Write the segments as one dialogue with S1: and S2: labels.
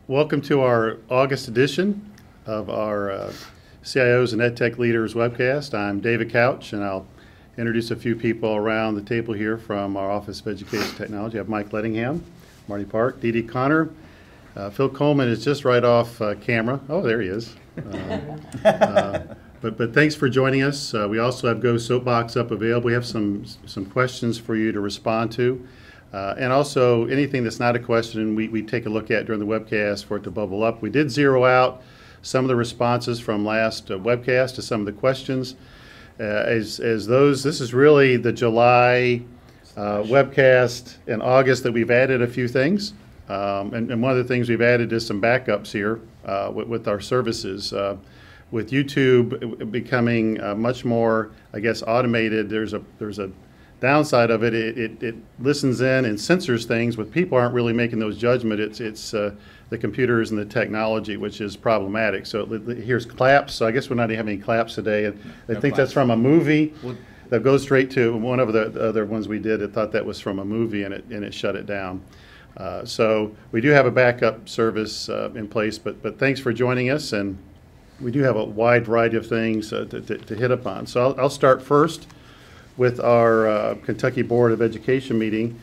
S1: Welcome to our August edition of our CIOs and EdTech Leaders webcast. I'm David Couch, and I'll introduce a few people around the table here from our Office of Education Technology. I have Mike Lettingham, Marty Park, Dee Dee Connor. Phil Coleman is just right off camera. Oh, there he is. But thanks for joining us. We also have Go Soapbox up available. We have some questions for you to respond to. And also anything that's not a question, we take a look at during the webcast for it to bubble up. We did zero out some of the responses from last webcast to some of the questions. As those, this is really the July webcast and August that we've added a few things. And one of the things we've added is some backups here with our services. With YouTube becoming much more, I guess, automated, there's a downside of it. It listens in and censors things, but people aren't really making those judgments. It's the computers and the technology, which is problematic. So here's claps. So I guess we're not having any claps today. I think claps. That's from a movie that goes straight to one of the other ones we did. It thought that was from a movie, and it shut it down. So we do have a backup service in place, but thanks for joining us, and we do have a wide variety of things to hit upon. So I'll start first with our Kentucky Board of Education meeting.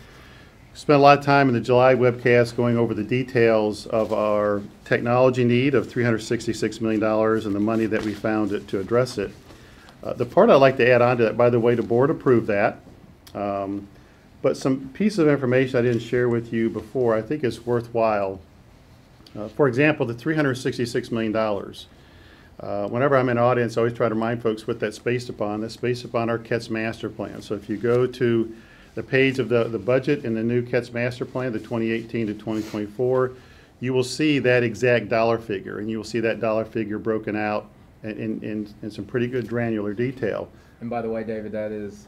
S1: Spent a lot of time in the July webcast going over the details of our technology need of $366 million and the money that we found to address it. The part I'd like to add on to that, by the way, the board approved that. But some piece of information I didn't share with you before I think is worthwhile. For example, the $366 million. Whenever I'm in an audience, I always try to remind folks what that's based upon. That's based upon our CETS master plan. So if you go to the page of the budget in the new CETS master plan, the 2018 to 2024, you will see that exact dollar figure, and you will see that dollar figure broken out in some pretty good granular detail.
S2: And by the way, David, that is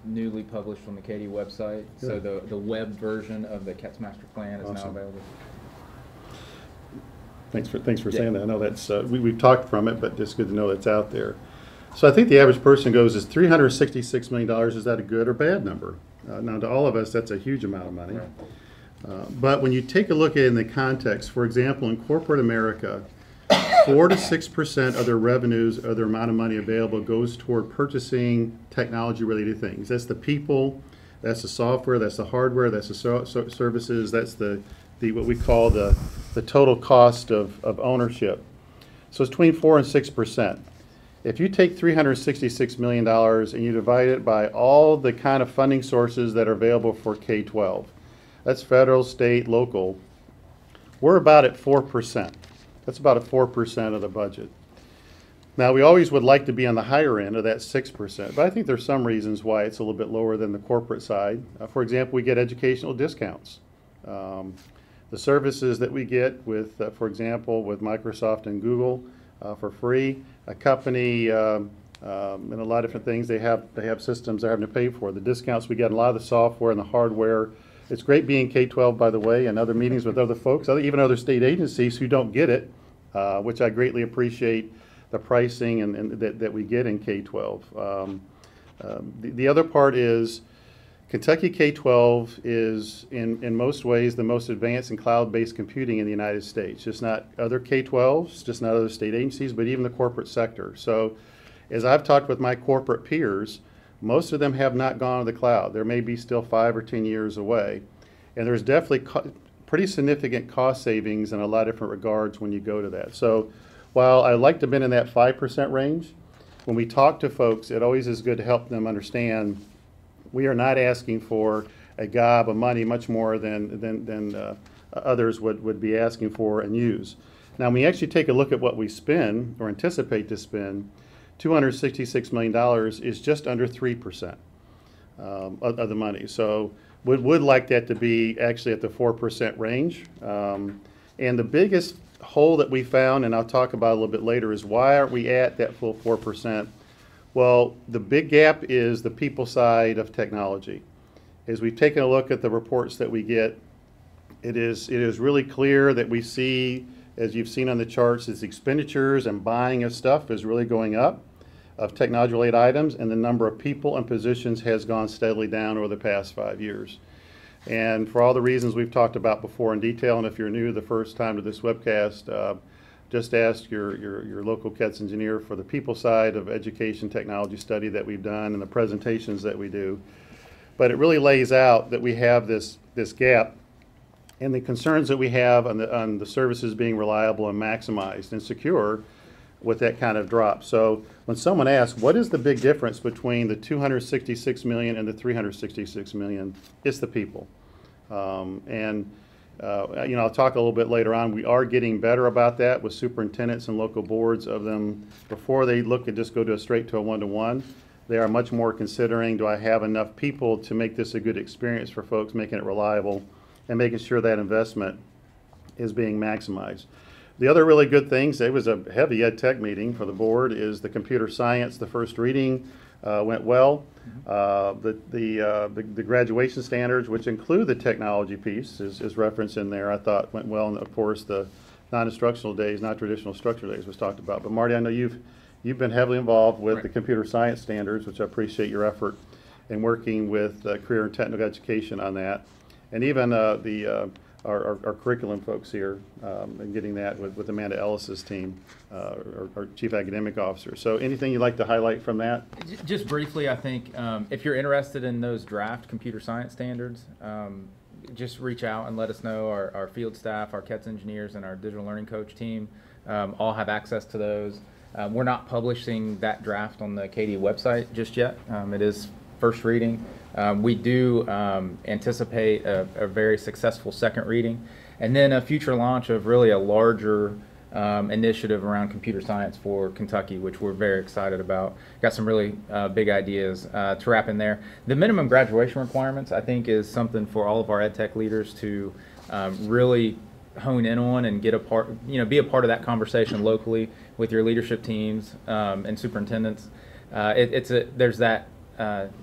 S2: newly published on the Katie website. Good. So the web version of the CETS master plan is now available.
S1: Thanks for saying that. I know that's we've talked from it, but it's good to know that's out there. So I think the average person goes, is $366 million, is that a good or bad number? Now to all of us, that's a huge amount of money. Right. But when you take a look at it in the context, for example, in corporate America, 4 to 6% of their revenues or their amount of money available goes toward purchasing technology-related things. That's the people, that's the software, that's the hardware, that's the services, that's the what we call the total cost of ownership. So it's between 4 and 6%. If you take $366 million and you divide it by all the kind of funding sources that are available for K-12, that's federal, state, local, we're about at 4%. That's about 4% of the budget. Now, we always would like to be on the higher end of that 6%, but I think there's some reasons why it's a little bit lower than the corporate side. For example, we get educational discounts. The services that we get with, for example, with Microsoft and Google for free, a company and a lot of different things, they have systems they're having to pay for. The discounts we get, a lot of the software and the hardware. It's great being K-12, by the way, and other meetings with other folks, even other state agencies who don't get it, which I greatly appreciate the pricing and that we get in K-12. The other part is Kentucky K-12 is in most ways the most advanced in cloud-based computing in the United States. Just not other K-12s, just not other state agencies, but even the corporate sector. So as I've talked with my corporate peers, most of them have not gone to the cloud. There may be still 5 or 10 years away. And there's definitely pretty significant cost savings in a lot of different regards when you go to that. So while I like to have been in that 5% range, when we talk to folks, it always is good to help them understand we are not asking for a gob of money much more than others would be asking for and use. Now, when we actually take a look at what we spend or anticipate to spend, $266 million is just under 3% of the money. So would like that to be actually at the 4% range. And the biggest hole that we found, and I'll talk about a little bit later, is why aren't we at that full 4%? Well, the big gap is the people side of technology. As we've taken a look at the reports that we get, it is really clear that we see, as you've seen on the charts, is expenditures and buying of stuff is really going up, of technology-related items, and the number of people and positions has gone steadily down over the past 5 years. And for all the reasons we've talked about before in detail, and if you're new the first time to this webcast, just ask your local CATS engineer for the people side of education technology study that we've done and the presentations that we do. But it really lays out that we have this gap and the concerns that we have on the services being reliable and maximized and secure with that kind of drop. So when someone asks, what is the big difference between the 266 million and the 366 million? It's the people. I'll talk a little bit later on. We are getting better about that with superintendents and local boards of them. Before they look and just go straight to a one-to-one, they are much more considering, do I have enough people to make this a good experience for folks, making it reliable, and making sure that investment is being maximized. The other really good things, it was a heavy EdTech meeting for the board, is the computer science. The first reading went well. The graduation standards, which include the technology piece, is referenced in there, I thought went well. And of course, the non-instructional days, not traditional structural days was talked about. But Marty, I know you've been heavily involved with the computer science standards, which I appreciate your effort in working with career and technical education on that. And even our curriculum folks here and getting that with Amanda Ellis's team, our chief academic officer. So anything you'd like to highlight from that?
S2: Just briefly, I think if you're interested in those draft computer science standards, just reach out and let us know. Our field staff, our CATS engineers, and our digital learning coach team all have access to those. We're not publishing that draft on the KD website just yet. It is first reading. We do anticipate a very successful second reading, and then a future launch of really a larger initiative around computer science for Kentucky, which we're very excited about. Got some really big ideas to wrap in there. The minimum graduation requirements, I think, is something for all of our EdTech leaders to really hone in on and get a part, be a part of that conversation locally with your leadership teams and superintendents. There's that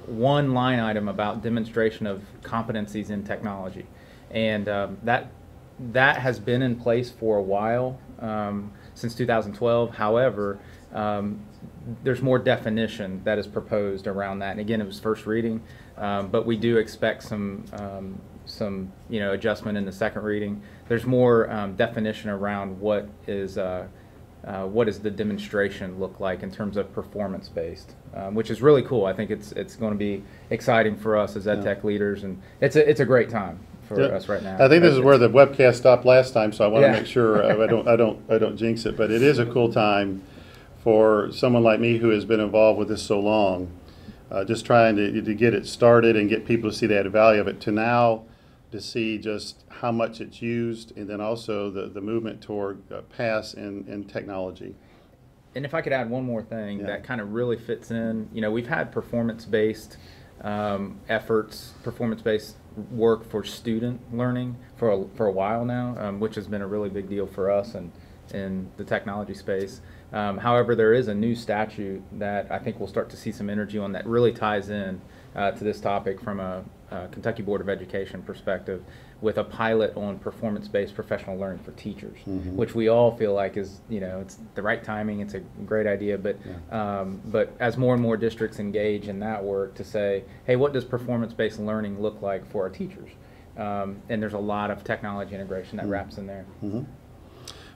S2: one line item about demonstration of competencies in technology, and that has been in place for a while, since 2012. However, there's more definition that is proposed around that, and again, it was first reading, but we do expect some adjustment in the second reading. There's more definition around what does the demonstration look like in terms of performance-based, which is really cool. I think it's going to be exciting for us as EdTech leaders, and it's a great time for us right now.
S1: I think this is where the webcast stopped last time, so I want to make sure I don't jinx it. But it is a cool time for someone like me who has been involved with this so long, just trying to get it started and get people to see the added value of it, to now to see just how much it's used, and then also the movement toward pass in technology.
S2: And if I could add one more thing that kind of really fits in, we've had performance-based efforts, performance-based work for student learning for a while now, which has been a really big deal for us and in the technology space. However, there is a new statute that I think we'll start to see some energy on that really ties in to this topic from a Kentucky Board of Education perspective, with a pilot on performance-based professional learning for teachers, which we all feel like is, it's the right timing, it's a great idea, but as more and more districts engage in that work to say, hey, what does performance-based learning look like for our teachers? And there's a lot of technology integration that wraps in there.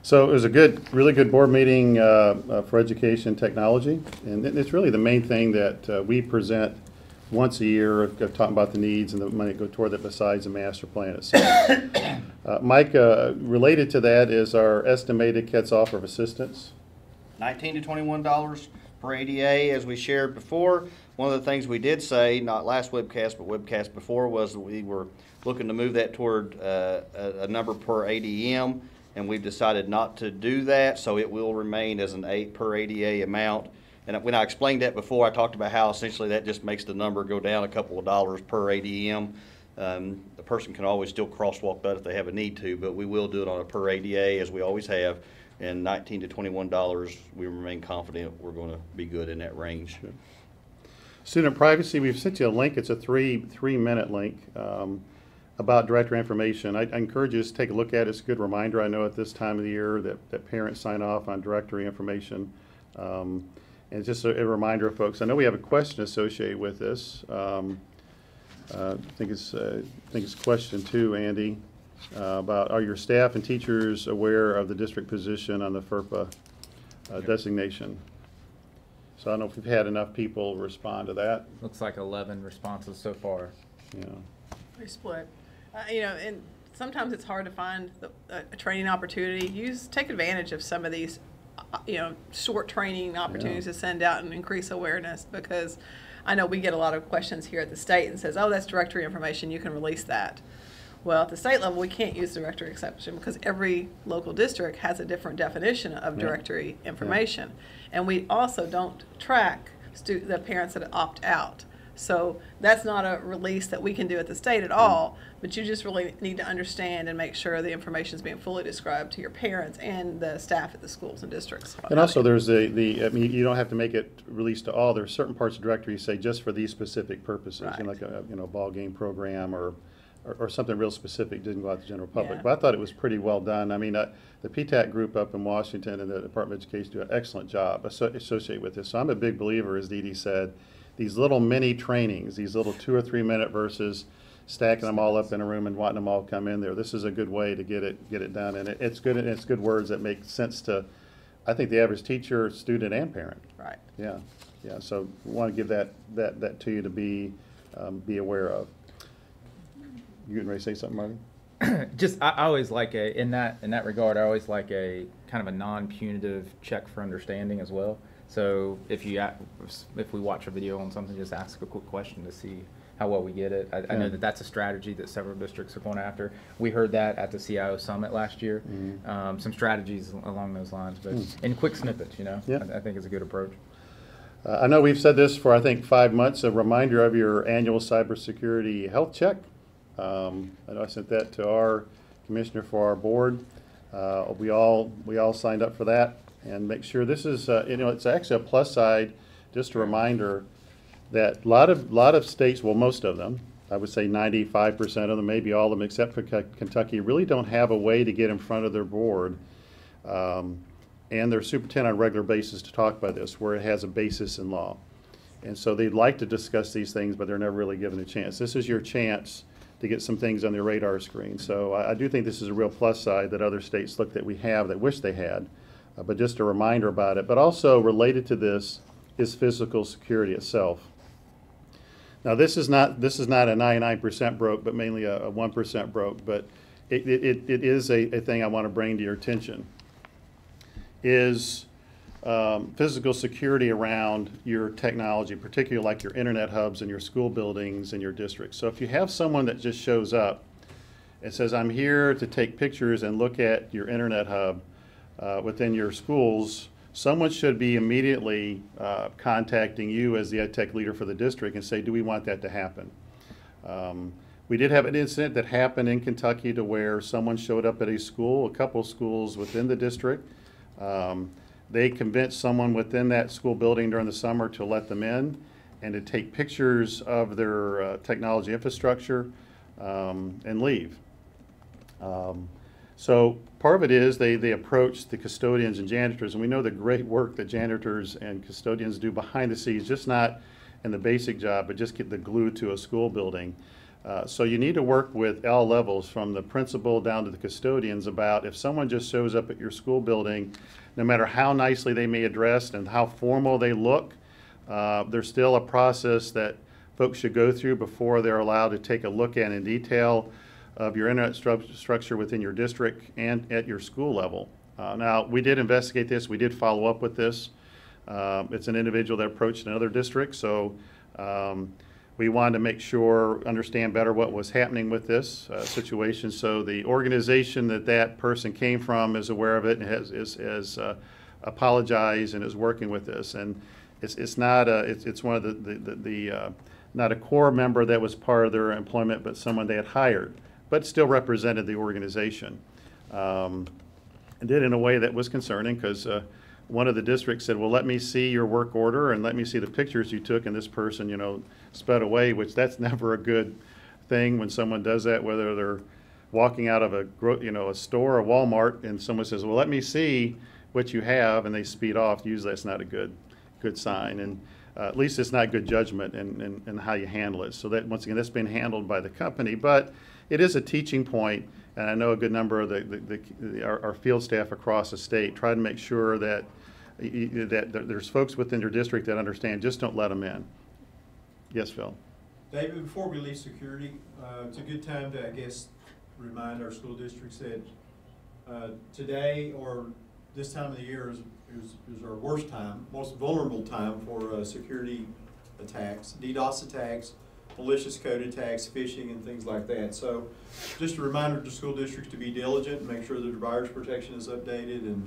S1: So it was a really good board meeting for education technology, and it's really the main thing that we present once a year of talking about the needs and the money that go toward that, besides the master plan itself. Mike, related to that is our estimated CATS offer of assistance.
S3: $19 to $21 per ADA, as we shared before. One of the things we did say, not last webcast, but webcast before, was that we were looking to move that toward a number per ADM, and we've decided not to do that, so it will remain as an 8 per ADA amount. And when I explained that before, I talked about how essentially that just makes the number go down a couple of dollars per ADM. The person can always still crosswalk that if they have a need to, but we will do it on a per ADA, as we always have. And $19 to $21, we remain confident we're going to be good in that range.
S1: Sure. Student privacy, we've sent you a link. It's a three-minute link about directory information. I encourage you to take a look at it. It's a good reminder, I know, at this time of the year that parents sign off on directory information. And it's just a reminder of folks. I know we have a question associated with this. I think it's question 2, Andy, about are your staff and teachers aware of the district position on the FERPA designation? So I don't know if we've had enough people respond to that.
S2: Looks like 11 responses so far.
S1: Yeah.
S4: They're split. And sometimes it's hard to find a training opportunity. Take advantage of some of these, short training opportunities to send out and increase awareness, because I know we get a lot of questions here at the state and says, oh, that's directory information, you can release that. Well, at the state level, we can't use directory exception because every local district has a different definition of directory information. And we also don't track the parents that opt out. So that's not a release that we can do at the state at all, but you just really need to understand and make sure the information is being fully described to your parents and the staff at the schools and districts.
S1: And also there's I mean, you don't have to make it released to all. There's certain parts of directory say just for these specific purposes,
S4: Right.
S1: like a ball game program or something real specific didn't go out to the general public.
S4: Yeah.
S1: But I thought it was pretty well done. I mean, the PTAC group up in Washington and the Department of Education do an excellent job associated with this. So I'm a big believer, as Dee Dee said, these little mini trainings, these little 2 or 3 minute versus stacking them all up in a room and wanting them all come in there. This is a good way to get it done, and it's good. And it's good words that make sense to, I think, the average teacher, student, and parent.
S4: Right.
S1: Yeah. So we want to give that to you to be aware of. You getting ready to say something, Marty?
S2: Just, I always like in that regard, I always like a kind of a non-punitive check for understanding as well. So if we watch a video on something, just ask a quick question to see how well we get it. I know that's a strategy that several districts are going after. We heard that at the CIO Summit last year. Some strategies along those lines, but in quick snippets, I think is a good approach.
S1: I know we've said this for, I think, 5 months, a reminder of your annual cybersecurity health check. I know I sent that to our commissioner for our board. We all signed up for that, and make sure this is, it's actually a plus side, just a reminder that a lot of states, well, most of them, I would say 95% of them, maybe all of them except for Kentucky, really don't have a way to get in front of their board and their superintendent on a regular basis to talk about this, where it has a basis in law. And so they'd like to discuss these things, but they're never really given a chance. This is your chance to get some things on their radar screen. So I do think this is a real plus side that other states look that we have that wish they had, but just a reminder about it. But also related to this is physical security itself. Now this is not a 99% broke, but mainly a 1% broke. But it is a thing I want to bring to your attention. Is physical security around your technology, particularly like your internet hubs and your school buildings and your districts. So if you have someone that just shows up and says, I'm here to take pictures and look at your internet hub within your schools, someone should be immediately contacting you as the EdTech leader for the district and say, do we want that to happen? We did have an incident that happened in Kentucky to where someone showed up at a school, a couple schools within the district. They convinced someone within that school building during the summer to let them in and to take pictures of their technology infrastructure and leave. So part of it is they approach the custodians and janitors, and we know the great work that janitors and custodians do behind the scenes, just not in the basic job, but just get the glue to a school building. So you need to work with all levels, from the principal down to the custodians, about if someone just shows up at your school building, no matter how nicely they may dressed and how formal they look, there's still a process that folks should go through before they're allowed to take a look at in detail of your internet structure within your district and at your school level. Now, we did investigate this. We did follow up with this. It's an individual that approached another district, so we wanted to make sure, understand better what was happening with this situation. So the organization that person came from is aware of it and has apologized and is working with this. And it's not it's one of the not a core member that was part of their employment, but someone they had hired, but still represented the organization. And did in a way that was concerning, because one of the districts said, well, let me see your work order and let me see the pictures you took, and this person, sped away, which that's never a good thing when someone does that, whether they're walking out of a store, a Walmart, and someone says, well, let me see what you have, and they speed off. Usually that's not a good good sign. And at least it's not good judgment in how you handle it. So that, once again, that's been handled by the company. But it is a teaching point, and I know a good number of our field staff across the state try to make sure that there's folks within your district that understand, just don't let them in. Yes, Phil?
S5: David, before we leave security, it's a good time to, I guess, remind our school districts that today or this time of the year is our worst time, most vulnerable time for security attacks, DDoS attacks, malicious code attacks, phishing, and things like that. So just a reminder to school districts to be diligent and make sure that the virus protection is updated,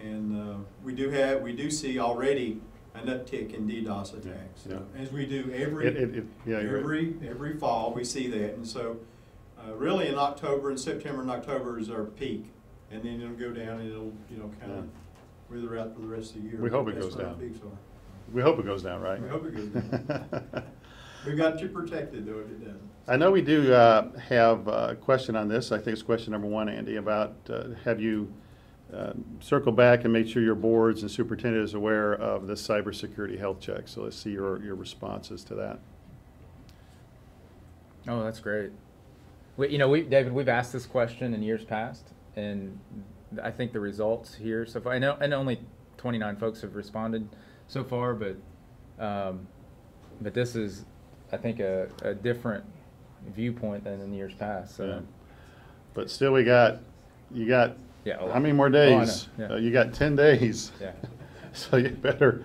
S5: and we do see already an uptick in DDoS attacks.
S1: Yeah.
S5: As we do every fall, we see that. And so really in October and September and October is our peak. And then it'll go down and it'll, kind of wither out for the rest of the year.
S1: We hope it goes down. We hope it goes down, right?
S5: We hope it goes down. We've got you protected, though, if it doesn't.
S1: I know we do have a question on this. I think it's question number 1, Andy, about have you circle back and make sure your boards and superintendent is aware of the cybersecurity health check. So let's see your responses to that.
S2: Oh, that's great. David, we've asked this question in years past, and I think the results here so far, I know, and only 29 folks have responded so far, but this is, I think, a different viewpoint than in years past. So.
S1: Yeah. But still, you got how many more days?
S2: Oh, I know. Yeah.
S1: You got 10 days.
S2: Yeah.
S1: So you better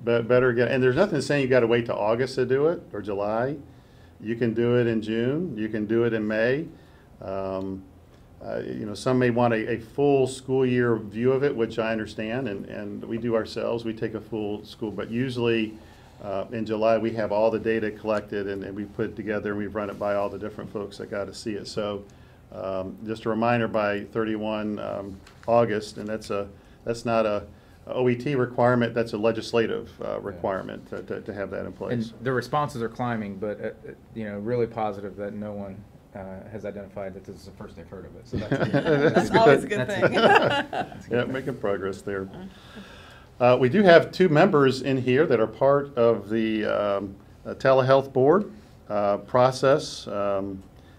S1: get, and there's nothing saying you got to wait till August to do it or July. You can do it in June. You can do it in May. Some may want a full school year view of it, which I understand, and we do ourselves. We take a full school, but usually in July we have all the data collected and we put it together and we've run it by all the different folks that got to see it. So just a reminder, by 31 August, and that's not a OET requirement, that's a legislative requirement to have that in place.
S2: And the responses are climbing, but really positive that no one has identified that this is the first they've heard of it. So
S4: that's always a good thing.
S1: Yeah, making progress there. We do have 2 members in here that are part of the telehealth board process.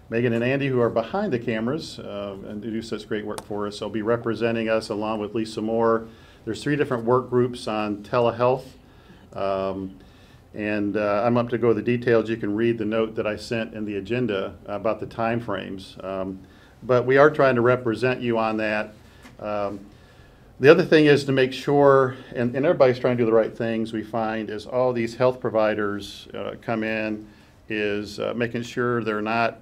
S1: Megan and Andy, who are behind the cameras and do such great work for us, will be representing us along with Lisa Moore. There's 3 different work groups on telehealth. And I'm up to go the details. You can read the note that I sent in the agenda about the time frames. But we are trying to represent you on that. The other thing is to make sure, and everybody's trying to do the right things, we find, is all these health providers come in, is making sure they're not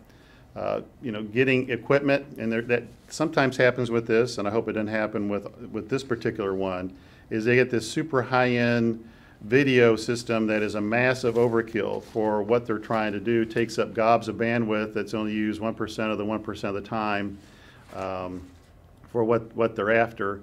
S1: getting equipment, and that sometimes happens with this, and I hope it didn't happen with this particular one, is they get this super high-end video system that is a massive overkill for what they're trying to do, takes up gobs of bandwidth that's only used 1% of the 1% of the time for what they're after.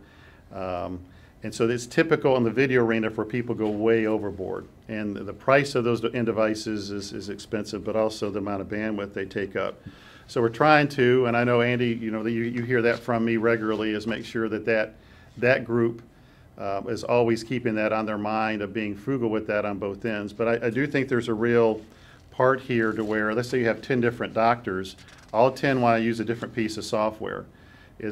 S1: And so it's typical in the video arena for people to go way overboard. And the price of those end devices is expensive, but also the amount of bandwidth they take up. So we're trying to, and I know, Andy, you hear that from me regularly, is make sure that group is always keeping that on their mind, of being frugal with that on both ends. But I do think there's a real part here to where, let's say you have 10 different doctors, all 10 want to use a different piece of software.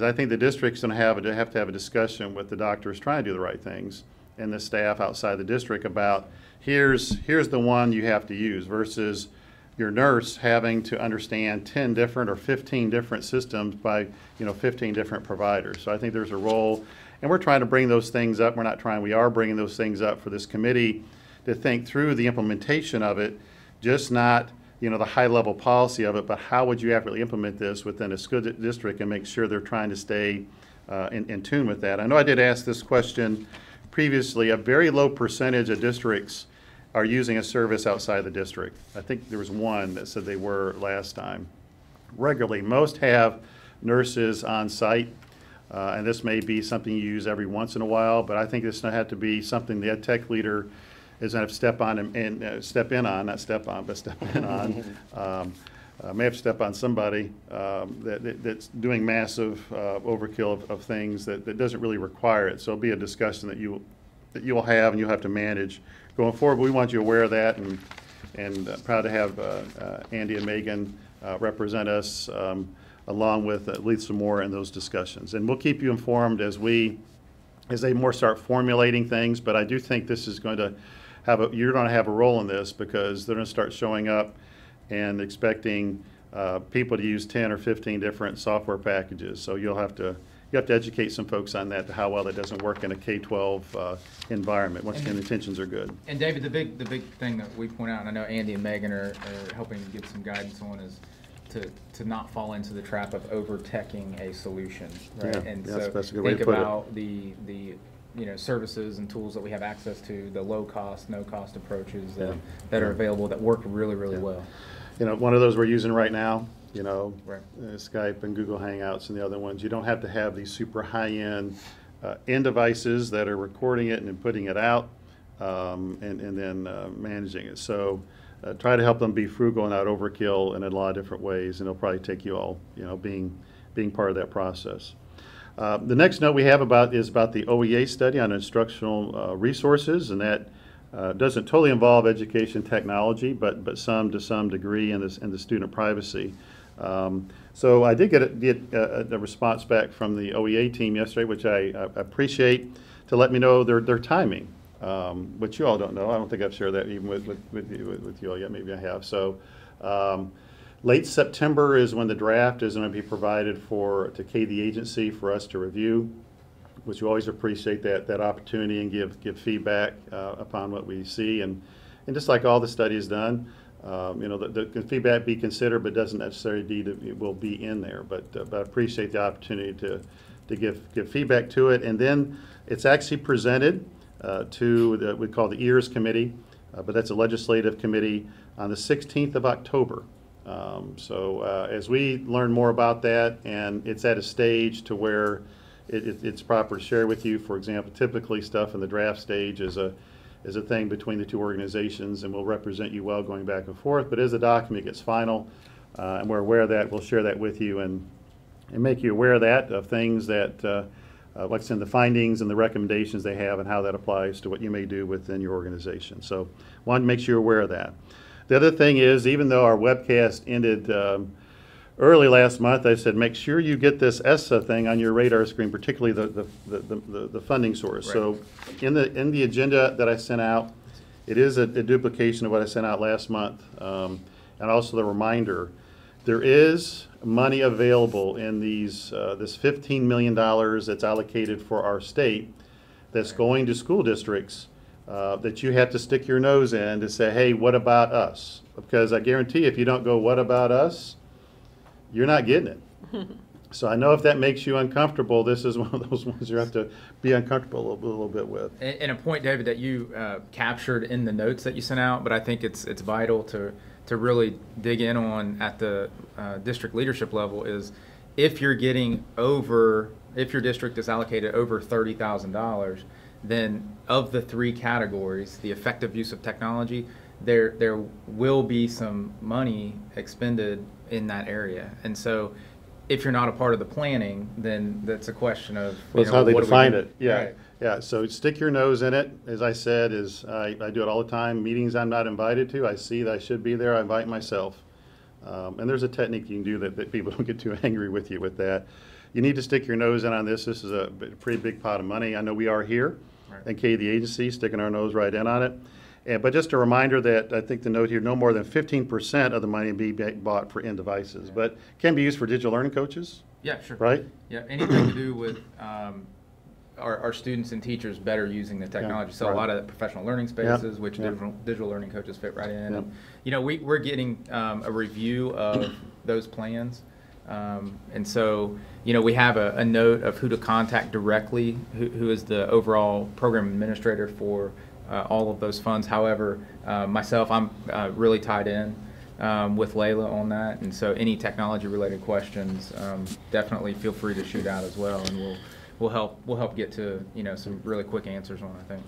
S1: I think the district's going to have to have a discussion with the doctors trying to do the right things and the staff outside the district about here's the one you have to use, versus your nurse having to understand 10 different or 15 different systems by 15 different providers. So I think there's a role, and we're trying to bring those things up. We are bringing those things up for this committee to think through the implementation of it, just not the high-level policy of it, but how would you actually implement this within a school district and make sure they're trying to stay in tune with that. I know I did ask this question previously. A very low percentage of districts are using a service outside the district. I think there was one that said they were last time. Regularly, most have nurses on site, and this may be something you use every once in a while, but I think this will have to be something the EdTech leader is going to step in on. May have to step on somebody that's doing massive overkill of things that doesn't really require it. So it'll be a discussion that you that you will have and you'll have to manage going forward. But we want you aware of that, and proud to have Andy and Megan represent us along with Lisa Moore in those discussions. And we'll keep you informed as they more start formulating things, but I do think this is going to you're going to have a role in this, because they're going to start showing up and expecting people to use 10 or 15 different software packages. So you have to educate some folks on that, to how well that doesn't work in a K-12 environment once the intentions are good.
S2: And David, the big thing that we point out, and I know Andy and Megan are helping give some guidance on, is to not fall into the trap of over-teching a solution, right?
S1: Yeah,
S2: and
S1: yes,
S2: so
S1: that's a good way to
S2: think
S1: put it.
S2: about the services and tools that we have access to, the low-cost, no-cost approaches that are available that work really, really well.
S1: One of those we're using right now,
S2: Right.
S1: Skype and Google Hangouts and the other ones. You don't have to have these super high-end end devices that are recording it and then putting it out and then managing it. So try to help them be frugal and not overkill in a lot of different ways, and it'll probably take you all, being part of that process. The next note we have is about the OEA study on instructional resources, and that doesn't totally involve education technology, but to some degree in the student privacy. So I did get a response back from the OEA team yesterday, which I appreciate, to let me know their timing, which you all don't know. I don't think I've shared that even with you all yet. Maybe I have. So late September is when the draft is going to be provided to the agency for us to review, which you always appreciate that opportunity and give feedback upon what we see. And just like all the studies done, the feedback be considered, but doesn't necessarily mean that it will be in there. But I appreciate the opportunity to give feedback to it. And then it's actually presented to what we call the EARS committee, but that's a legislative committee, on the 16th of October. So as we learn more about that, and it's at a stage to where it's proper to share with you. For example, typically stuff in the draft stage is a thing between the two organizations, and we'll represent you well going back and forth. But as the document gets final, and we're aware of that, we'll share that with you and make you aware of things that, like I said, the findings and the recommendations they have, and how that applies to what you may do within your organization. So wanted to make sure you're aware of that. The other thing is, even though our webcast ended early last month, I said make sure you get this ESSA thing on your radar screen, particularly the funding source. Right. So in the agenda that I sent out, it is a duplication of what I sent out last month, and also the reminder. There is money available in this $15 million that's allocated for our state, that's going to school districts, that you have to stick your nose in to say, hey, what about us? Because I guarantee if you don't go, what about us, you're not getting it. So I know if that makes you uncomfortable, this is one of those ones you have to be uncomfortable a little bit with.
S2: And a point, David, that you captured in the notes that you sent out, but I think it's vital to really dig in on at the district leadership level, is if your district is allocated over $30,000, then of the three categories, the effective use of technology, there will be some money expended in that area. And so if you're not a part of the planning, then that's a question of
S1: that's how they define it. Yeah.
S2: Right.
S1: Yeah, so stick your nose in it. As I said, I do it all the time. Meetings I'm not invited to, I see that I should be there, I invite myself. And there's a technique you can do that people don't get too angry with you with that. You need to stick your nose in on this. This is a pretty big pot of money. I know we are here, and the agency, sticking our nose right in on it. But just a reminder that I think the note here, no more than 15% of the money be bought for end devices, but can be used for digital learning coaches.
S2: Yeah, sure.
S1: Right?
S2: Yeah, anything to do with our students and teachers better using the technology. So a lot of professional learning spaces, which digital learning coaches fit right in. And, we're getting a review of those plans. And so, we have a note of who to contact directly, who is the overall program administrator for all of those funds. However, myself, I'm really tied in with Layla on that, and so any technology-related questions, definitely feel free to shoot out as well, and we'll help get to some really quick answers on, I think.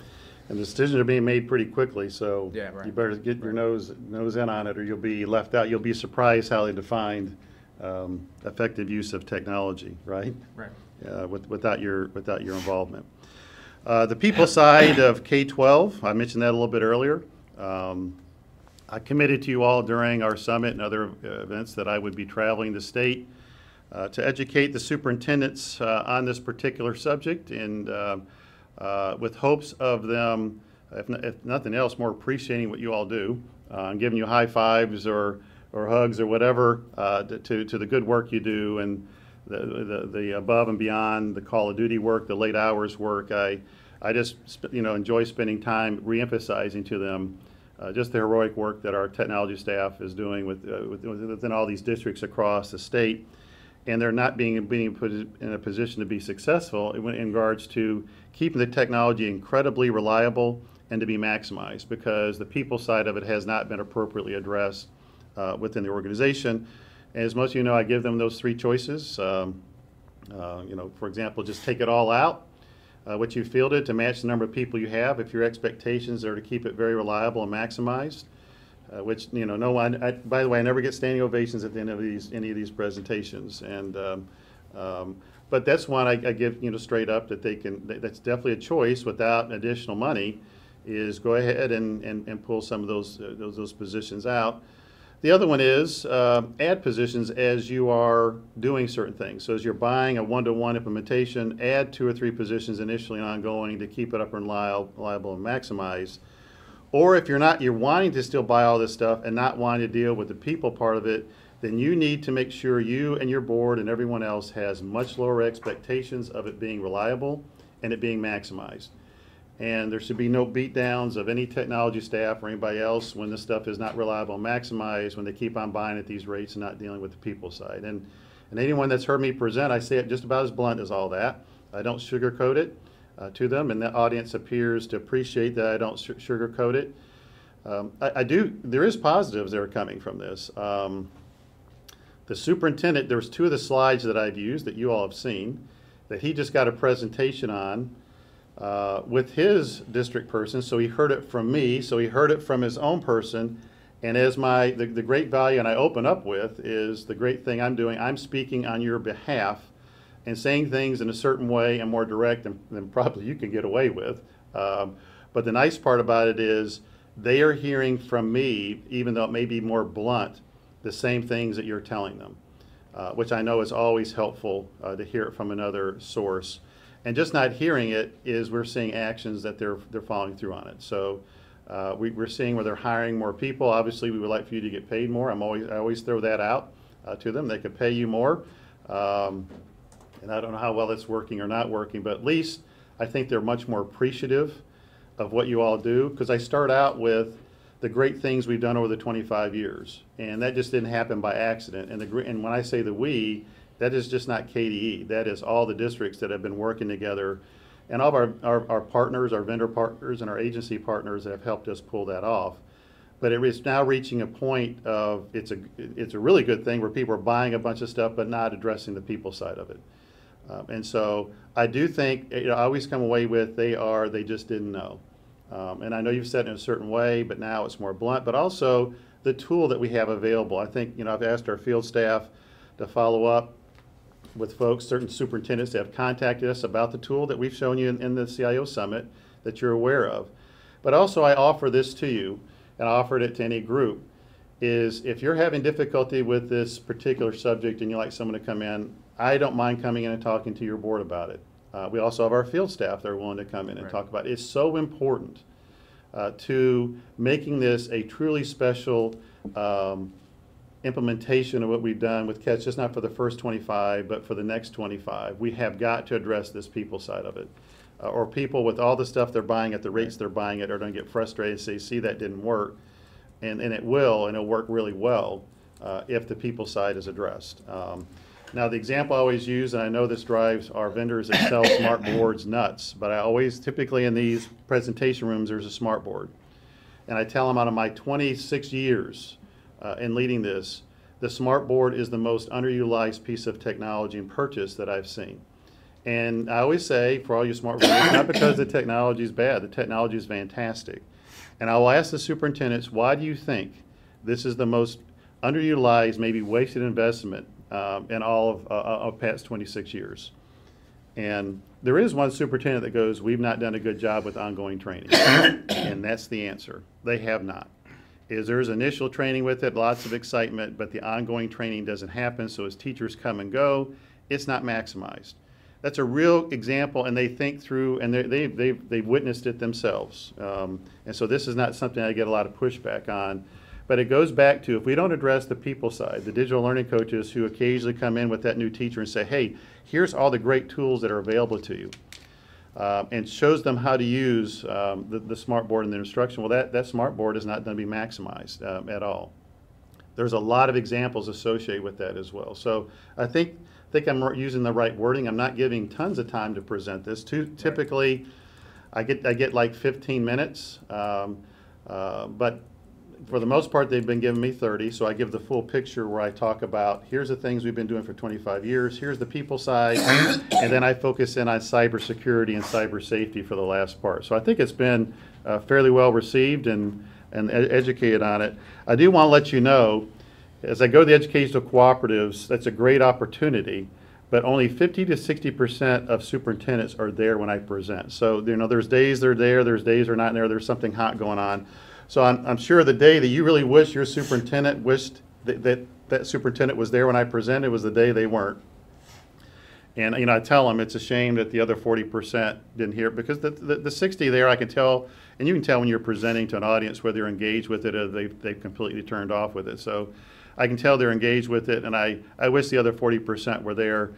S1: And the decisions are being made pretty quickly, so you better get your nose in on it, or you'll be left out. You'll be surprised how they defined effective use of technology, right?
S2: Right.
S1: Without your involvement. The people side of K-12, I mentioned that a little bit earlier. I committed to you all during our summit and other events that I would be traveling the state to educate the superintendents on this particular subject, and with hopes of them, if nothing else, more appreciating what you all do, and giving you high fives or hugs or whatever to the good work you do, and the above and beyond, the Call of Duty work, the late hours work. I just enjoy spending time reemphasizing to them just the heroic work that our technology staff is doing within all these districts across the state, and they're not being put in a position to be successful in regards to keeping the technology incredibly reliable and to be maximized, because the people side of it has not been appropriately addressed within the organization. As most of you know, I give them those three choices. For example, just take it all out, what you fielded, to match the number of people you have. If your expectations are to keep it very reliable and maximized, which no one. By the way, I never get standing ovations at the end of any of these presentations, and but that's one I give straight up that they can. That's definitely a choice without additional money. Is go ahead and pull some of those positions out. The other one is add positions as you are doing certain things. So as you're buying a one-to-one implementation, add 2 or 3 positions initially and ongoing to keep it up and reliable and maximize. Or if you're wanting to still buy all this stuff and not wanting to deal with the people part of it, then you need to make sure you and your board and everyone else has much lower expectations of it being reliable and it being maximized. And there should be no beatdowns of any technology staff or anybody else when this stuff is not reliable and maximized, when they keep on buying at these rates and not dealing with the people side. And anyone that's heard me present, I say it just about as blunt as all that. I don't sugarcoat it to them, and the audience appears to appreciate that I don't sugarcoat it. There is positives that are coming from this. The superintendent, there was 2 of the slides that I've used that you all have seen that he just got a presentation on with his district person, so he heard it from me, so he heard it from his own person, and as the great value and I open up with is the great thing I'm doing, I'm speaking on your behalf and saying things in a certain way and more direct than probably you can get away with. But the nice part about it is they are hearing from me, even though it may be more blunt, the same things that you're telling them, which I know is always helpful to hear it from another source. And just not hearing it is we're seeing actions that they're following through on it. So we're seeing where they're hiring more people. Obviously, we would like for you to get paid more. I always throw that out to them. They could pay you more. And I don't know how well it's working or not working, but at least I think they're much more appreciative of what you all do, because I start out with the great things we've done over the 25 years. And that just didn't happen by accident. And when I say the we, that is just not KDE. That is all the districts that have been working together, and all of our partners, our vendor partners, and our agency partners that have helped us pull that off. But it is now reaching a point of it's a really good thing where people are buying a bunch of stuff but not addressing the people side of it. And so I do think, I always come away with they just didn't know. And I know you've said it in a certain way, but now it's more blunt. But also the tool that we have available. I think, I've asked our field staff to follow up with folks, certain superintendents that have contacted us about the tool that we've shown you in the CIO Summit that you're aware of. But also I offer this to you, and I offered it to any group, is if you're having difficulty with this particular subject and you'd like someone to come in, I don't mind coming in and talking to your board about it. We also have our field staff that are willing to come in and talk about it. It's so important to making this a truly special implementation of what we've done with CATS, just not for the first 25, but for the next 25. We have got to address this people side of it. Or people with all the stuff they're buying at the rates they're buying it are going to get frustrated and say, see, that didn't work. And it will, and it'll work really well if the people side is addressed. Now, the example I always use, and I know this drives our vendors that sell smart boards nuts, but I always, typically in these presentation rooms, there's a smart board. And I tell them out of my 26 years in leading this, the smart board is the most underutilized piece of technology and purchase that I've seen. And I always say, for all you smart boards, not because the technology is bad, the technology is fantastic. And I will ask the superintendents, why do you think this is the most underutilized, maybe wasted investment in all of past 26 years? And there is one superintendent that goes, we've not done a good job with ongoing training. And that's the answer. They have not. There's initial training with it, lots of excitement, but the ongoing training doesn't happen. So as teachers come and go, it's not maximized. That's a real example, and they think through, and they've witnessed it themselves. And so this is not something I get a lot of pushback on. But it goes back to, if we don't address the people side, the digital learning coaches who occasionally come in with that new teacher and say, hey, here's all the great tools that are available to you, and shows them how to use the smart board and the instruction, well, that smart board is not going to be maximized at all. There's a lot of examples associated with that as well. So I think I'm using the right wording. I'm not giving tons of time to present this. Typically, I get like 15 minutes, but for the most part, they've been giving me 30, so I give the full picture where I talk about, here's the things we've been doing for 25 years, here's the people side, and then I focus in on cybersecurity and cyber safety for the last part. So I think it's been fairly well received and educated on it. I do want to let you know, as I go to the educational cooperatives, that's a great opportunity, but only 50 to 60% of superintendents are there when I present. So, there's days they're there, there's days they're not there, there's something hot going on. So I'm sure the day that you really wish your superintendent wished that superintendent was there when I presented was the day they weren't. And I tell them it's a shame that the other 40% didn't hear it, because the 60 there, I can tell, and you can tell when you're presenting to an audience whether they're engaged with it or they've completely turned off with it. So I can tell they're engaged with it, and I wish the other 40% were there.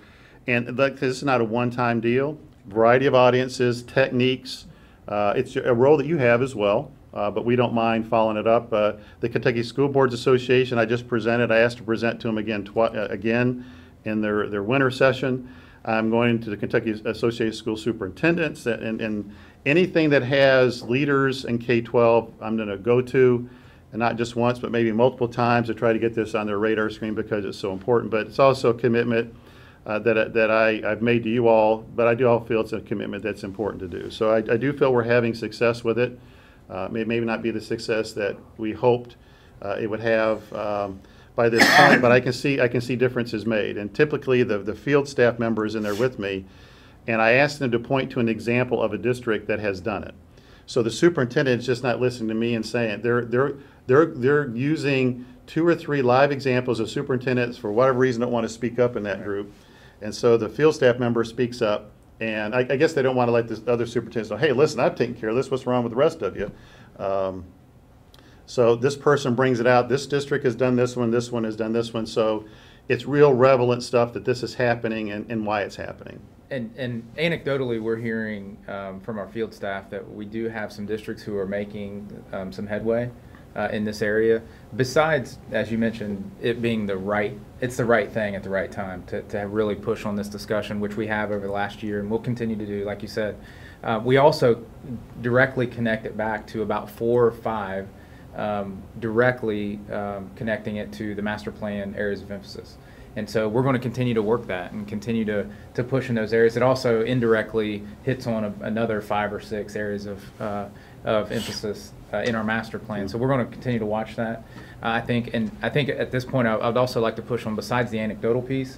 S1: And this is not a one-time deal. Variety of audiences, techniques. It's a role that you have as well. But we don't mind following it up. The Kentucky School Boards Association, I just presented. I asked to present to them again in their winter session. I'm going to the Kentucky Association of School Superintendents, and anything that has leaders in K-12, I'm going to go to, and not just once, but maybe multiple times to try to get this on their radar screen because it's so important. But it's also a commitment that I've made to you all, but I do all feel it's a commitment that's important to do. So I do feel we're having success with it. Maybe not be the success that we hoped it would have by this point, but I can see differences made. And typically the field staff member is in there with me, and I ask them to point to an example of a district that has done it. So the superintendent is just not listening to me and saying it. They're using 2 or 3 live examples of superintendents for whatever reason don't want to speak up in that group, and so the field staff member speaks up. And I guess they don't want to let the other superintendents know, hey, listen, I've taken care of this. What's wrong with the rest of you? So this person brings it out. This district has done this one has done this one. So it's real relevant stuff that this is happening and why it's happening.
S2: And anecdotally, we're hearing from our field staff that we do have some districts who are making some headway in this area. Besides, as you mentioned, it being the right thing at the right time to really push on this discussion, which we have over the last year and we'll continue to do, like you said. We also directly connect it back to about 4 or 5, directly connecting it to the master plan areas of emphasis. And so we're going to continue to work that and continue to push in those areas. It also indirectly hits on another 5 or 6 areas of emphasis in our master plan. So we're going to continue to watch that. I think at this point I'd also like to push on, besides the anecdotal piece,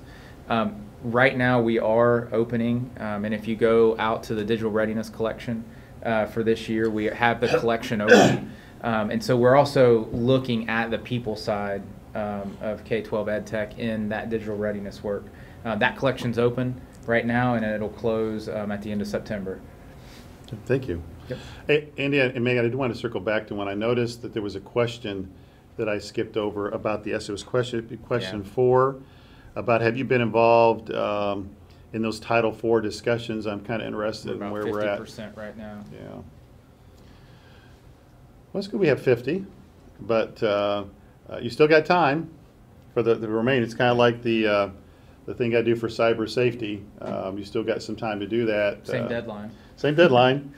S2: right now we are opening, and if you go out to the digital readiness collection for this year, we have the collection open. And so we're also looking at the people side of K-12 EdTech in that digital readiness work. That collection's open right now, and it'll close at the end of September.
S1: Thank you. Yep. Hey, Andy and Megan, I do want to circle back to when I noticed that there was a question that I skipped over about the ESSA. It was question 4 about have you been involved in those Title IV discussions. I'm kind of interested in where we're at.
S2: 50% right now.
S1: Yeah. Well, it's good we have 50, but you still got time for the remaining. It's kind of like the thing I do for cyber safety. You still got some time to do that.
S2: Same deadline.
S1: Same deadline.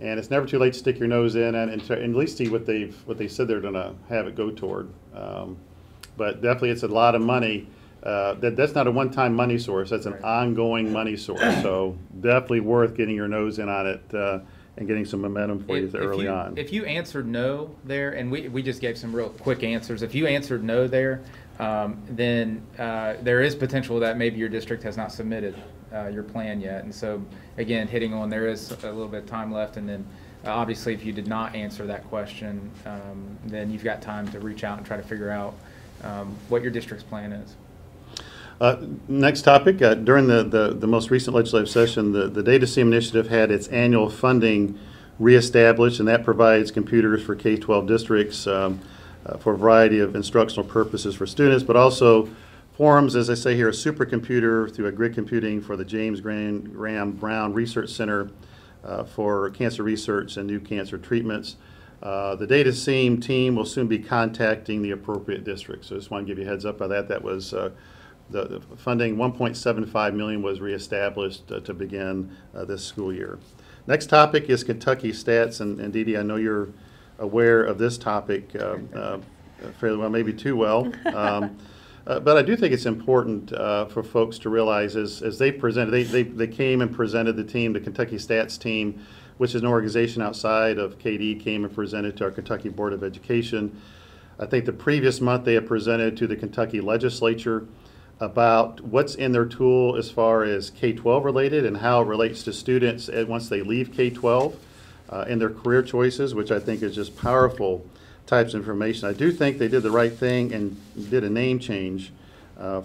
S1: And it's never too late to stick your nose in and at least see what they said they're going to have it go toward. But definitely, it's a lot of money. That's not a one-time money source. That's an ongoing money source. So definitely worth getting your nose in on it and getting some momentum for you early on.
S2: If you answered no there, and we just gave some real quick answers. If you answered no there, then there is potential that maybe your district has not submitted your plan yet. And so, again, hitting on there is a little bit of time left, and then obviously if you did not answer that question, then you've got time to reach out and try to figure out what your district's plan is.
S1: Next topic, during the most recent legislative session, the Data SEAM initiative had its annual funding reestablished, and that provides computers for K-12 districts for a variety of instructional purposes for students, but also forms, as I say here, a supercomputer through a grid computing for the James Graham Brown Research Center for cancer research and new cancer treatments. The Data SEAM team will soon be contacting the appropriate districts. So I just want to give you a heads up on that. That was the funding, $1.75 million was reestablished to begin this school year. Next topic is Kentucky stats, and Dee Dee, I know you're aware of this topic fairly well, maybe too well. But I do think it's important for folks to realize as they presented, they came and presented the team, the Kentucky Stats team, which is an organization outside of KD, came and presented to our Kentucky Board of Education. I think the previous month they had presented to the Kentucky legislature about what's in their tool as far as K-12 related and how it relates to students once they leave K-12 in their career choices, which I think is just powerful types of information. I do think they did the right thing and did a name change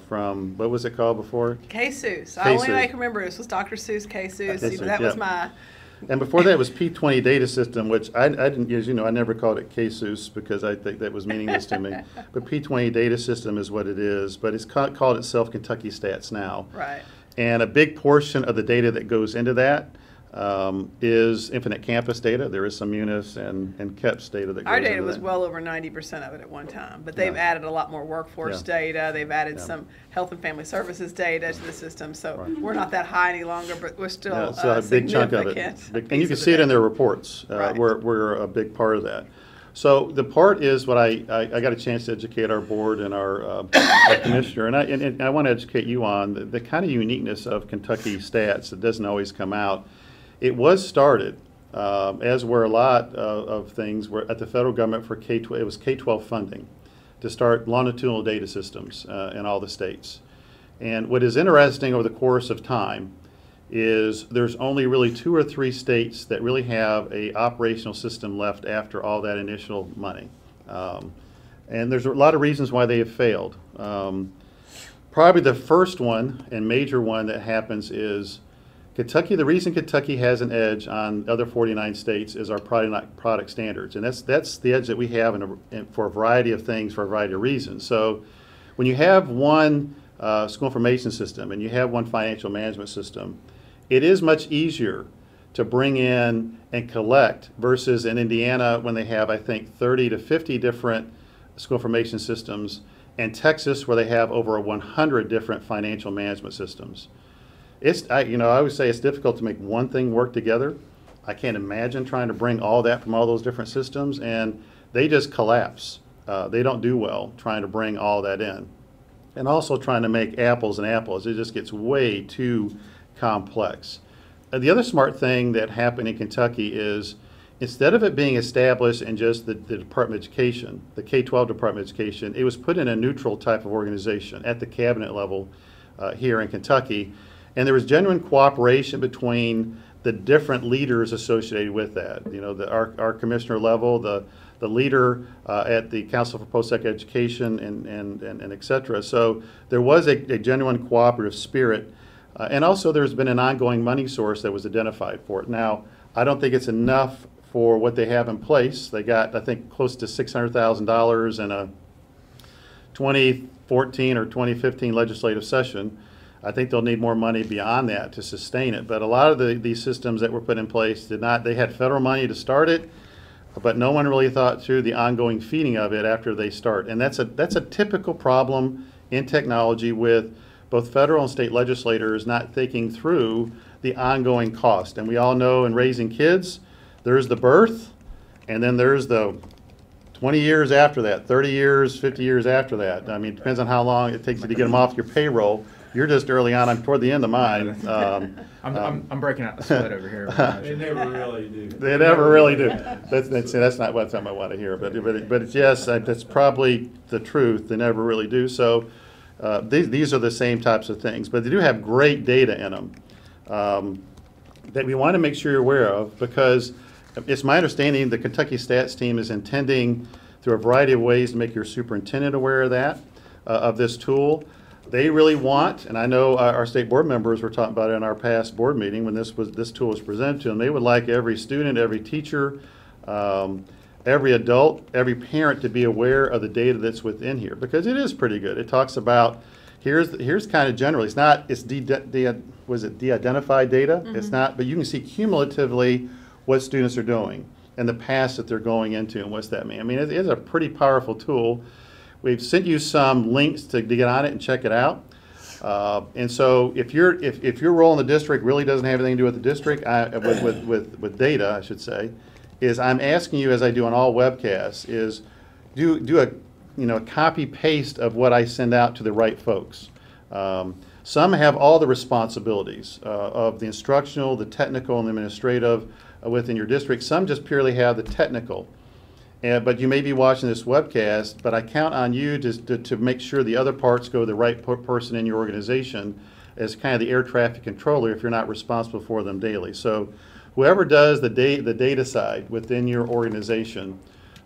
S1: from, what was it called before?
S4: K-Seuss. The only way I can remember this was Dr. Seuss, K-Seuss. That was my...
S1: And before that it was P20 data system, which I didn't, as you know, I never called it K-Seuss because I think that was meaningless to me. But P20 data system is what it is, but it's called itself Kentucky Stats now.
S4: Right.
S1: And a big portion of the data that goes into that is Infinite Campus data. There is some Munis and KEPS data that goes into that.
S4: Our data was well over 90% of it at one time, but they've added a lot more workforce data. They've added some health and family services data to the system, so we're not that high any longer, but we're still
S1: a big chunk of it. And you can see it in their reports. We're a big part of that. So the part is what I got a chance to educate our board and our commissioner, and I want to educate you on the kind of uniqueness of Kentucky stats that doesn't always come out. It was started, as were a lot of things, were at the federal government for K-12. It was K-12 funding to start longitudinal data systems in all the states. And what is interesting over the course of time is there's only really 2 or 3 states that really have a operational system left after all that initial money. And there's a lot of reasons why they have failed. Probably the first one and major one that happens is Kentucky. The reason Kentucky has an edge on other 49 states is our product standards, and that's the edge that we have for a variety of things, for a variety of reasons. So when you have one school information system and you have one financial management system, it is much easier to bring in and collect versus in Indiana when they have, I think, 30 to 50 different school information systems, and Texas where they have over 100 different financial management systems. I always say it's difficult to make one thing work together. I can't imagine trying to bring all that from all those different systems, and they just collapse. They don't do well trying to bring all that in. And also trying to make apples and apples. It just gets way too complex. The other smart thing that happened in Kentucky is instead of it being established in just the Department of Education, the K-12 Department of Education, it was put in a neutral type of organization at the cabinet level here in Kentucky. And there was genuine cooperation between the different leaders associated with that. You know, our commissioner level, the leader at the Council for Post-Secondary Education, and et cetera. So there was a genuine cooperative spirit. And also there's been an ongoing money source that was identified for it. Now, I don't think it's enough for what they have in place. They got, I think, close to $600,000 in a 2014 or 2015 legislative session. I think they'll need more money beyond that to sustain it. But a lot of these systems that were put in place did not, they had federal money to start it, but no one really thought through the ongoing feeding of it after they start. And that's a typical problem in technology with both federal and state legislators not thinking through the ongoing cost. And we all know in raising kids, there's the birth, and then there's the 20 years after that, 30 years, 50 years after that. I mean, it depends on how long it takes you to get them off your payroll. You're just early on. I'm toward the end of mine.
S2: I'm breaking out the sweat over here.
S5: They never really do.
S1: They never really do. That's not what I want to hear. But it's, yes, that's probably the truth. They never really do. So These are the same types of things, but they do have great data in them that we want to make sure you're aware of, because it's my understanding the Kentucky Stats team is intending through a variety of ways to make your superintendent aware of that, of this tool. They really want, and I know our state board members were talking about it in our past board meeting when this tool was presented to them, they would like every student, every teacher, every adult, every parent to be aware of the data that's within here, because it is pretty good. It talks about, here's kind of generally, it's de-identified data? Mm-hmm. It's not, but you can see cumulatively what students are doing and the paths that they're going into and what's that mean. I mean, it is a pretty powerful tool. We've sent you some links to get on it and check it out. And so if your role in the district really doesn't have anything to do with the district, with data, I should say, is I'm asking you, as I do on all webcasts, is do a copy paste of what I send out to the right folks. Some have all the responsibilities of the instructional, the technical, and the administrative within your district. Some just purely have the technical. But you may be watching this webcast, but I count on you to make sure the other parts go to the right person in your organization as kind of the air traffic controller if you're not responsible for them daily. So whoever does the data side within your organization,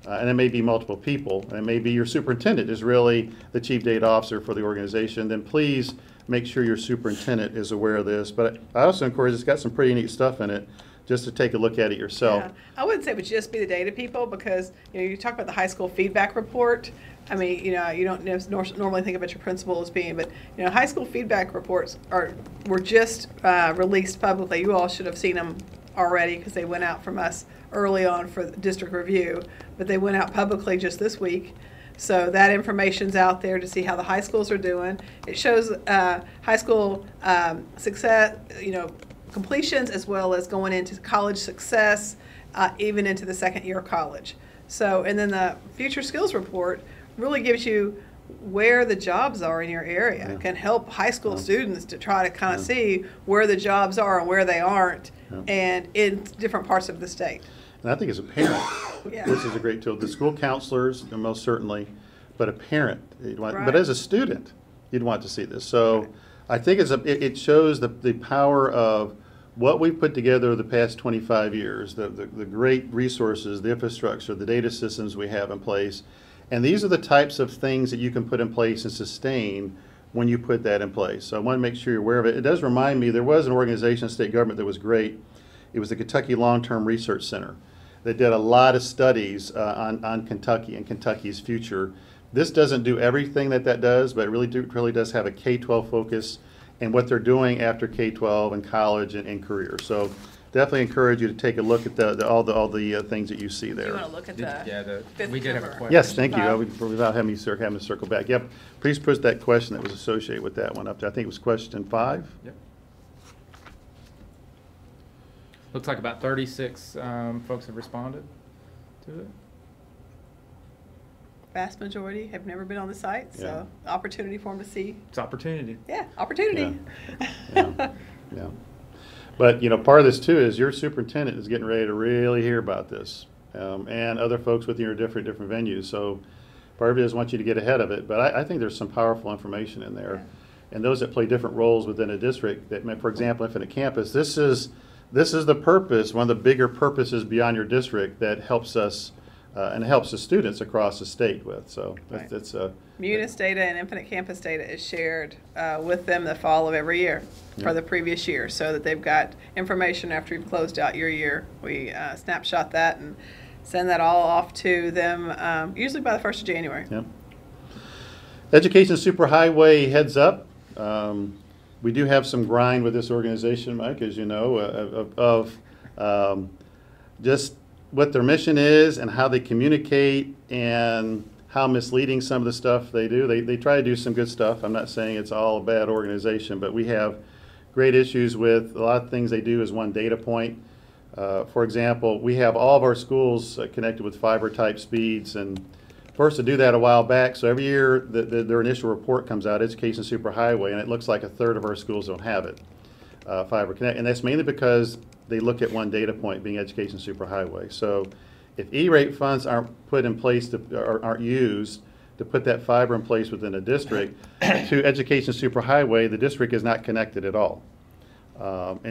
S1: and it may be multiple people, and it may be your superintendent is really the chief data officer for the organization, then please make sure your superintendent is aware of this. But I also encourage, it's got some pretty neat stuff in it, just to take a look at it yourself.
S4: Yeah. I wouldn't say it would just be the data people, because you talk about the high school feedback report. I mean, you don't normally think about your principal as being, but high school feedback reports were just released publicly. You all should have seen them already because they went out from us early on for district review, but they went out publicly just this week. So that information's out there to see how the high schools are doing. It shows high school success, completions, as well as going into college success, even into the second year of college. So, and then the future skills report really gives you where the jobs are in your area. It can help high school students to try to kind of see where the jobs are and where they aren't, and in different parts of the state.
S1: And I think as a parent, this is a great tool. The school counselors, most certainly, but a parent, but as a student, you'd want to see this. So I think it shows the power of what we've put together the past 25 years, the great resources, the infrastructure, the data systems we have in place. And these are the types of things that you can put in place and sustain when you put that in place. So I want to make sure you're aware of it. It does remind me, there was an organization in state government that was great. It was the Kentucky Long-Term Research Center. They did a lot of studies on Kentucky and Kentucky's future. This doesn't do everything that does, but it really does have a K-12 focus and what they're doing after K-12 and college and career. So definitely encourage you to take a look at all the things that you see there.
S4: You want to look at the fifth
S2: we did have a
S4: number.
S2: question.
S1: Yes, thank you. Without having to circle back. Yep. Please put that question that was associated with that one up there. I think it was question 5.
S2: Yep. Looks like about 36 folks have responded to it.
S4: Vast majority have never been on the site, so opportunity for them to see.
S2: It's opportunity.
S4: Yeah, opportunity.
S1: Yeah. But part of this too is your superintendent is getting ready to really hear about this, and other folks within your different venues. So part of it is want you to get ahead of it. But I think there's some powerful information in there, and those that play different roles within a district. That, for example, Infinite Campus, this is the purpose, one of the bigger purposes beyond your district that helps us. And helps the students across the state with. So it's
S4: Munis data and Infinite Campus data is shared with them the fall of every year for the previous year, so that they've got information after you've closed out your year. We snapshot that and send that all off to them, usually by the 1st of January.
S1: Yeah. Education Superhighway heads up. We do have some grind with this organization, Mike, as you know, of just what their mission is and how they communicate and how misleading some of the stuff they do. They try to do some good stuff. I'm not saying it's all a bad organization, but we have great issues with a lot of things they do as one data point. For example, we have all of our schools connected with fiber type speeds, and first to do that a while back, so every year their initial report comes out, Education Superhighway, and it looks like a third of our schools don't have it, fiber connect, and that's mainly because they look at one data point being Education Superhighway. So if E-rate funds aren't put in place or aren't used to put that fiber in place within a district. To Education Superhighway, the district is not connected at all,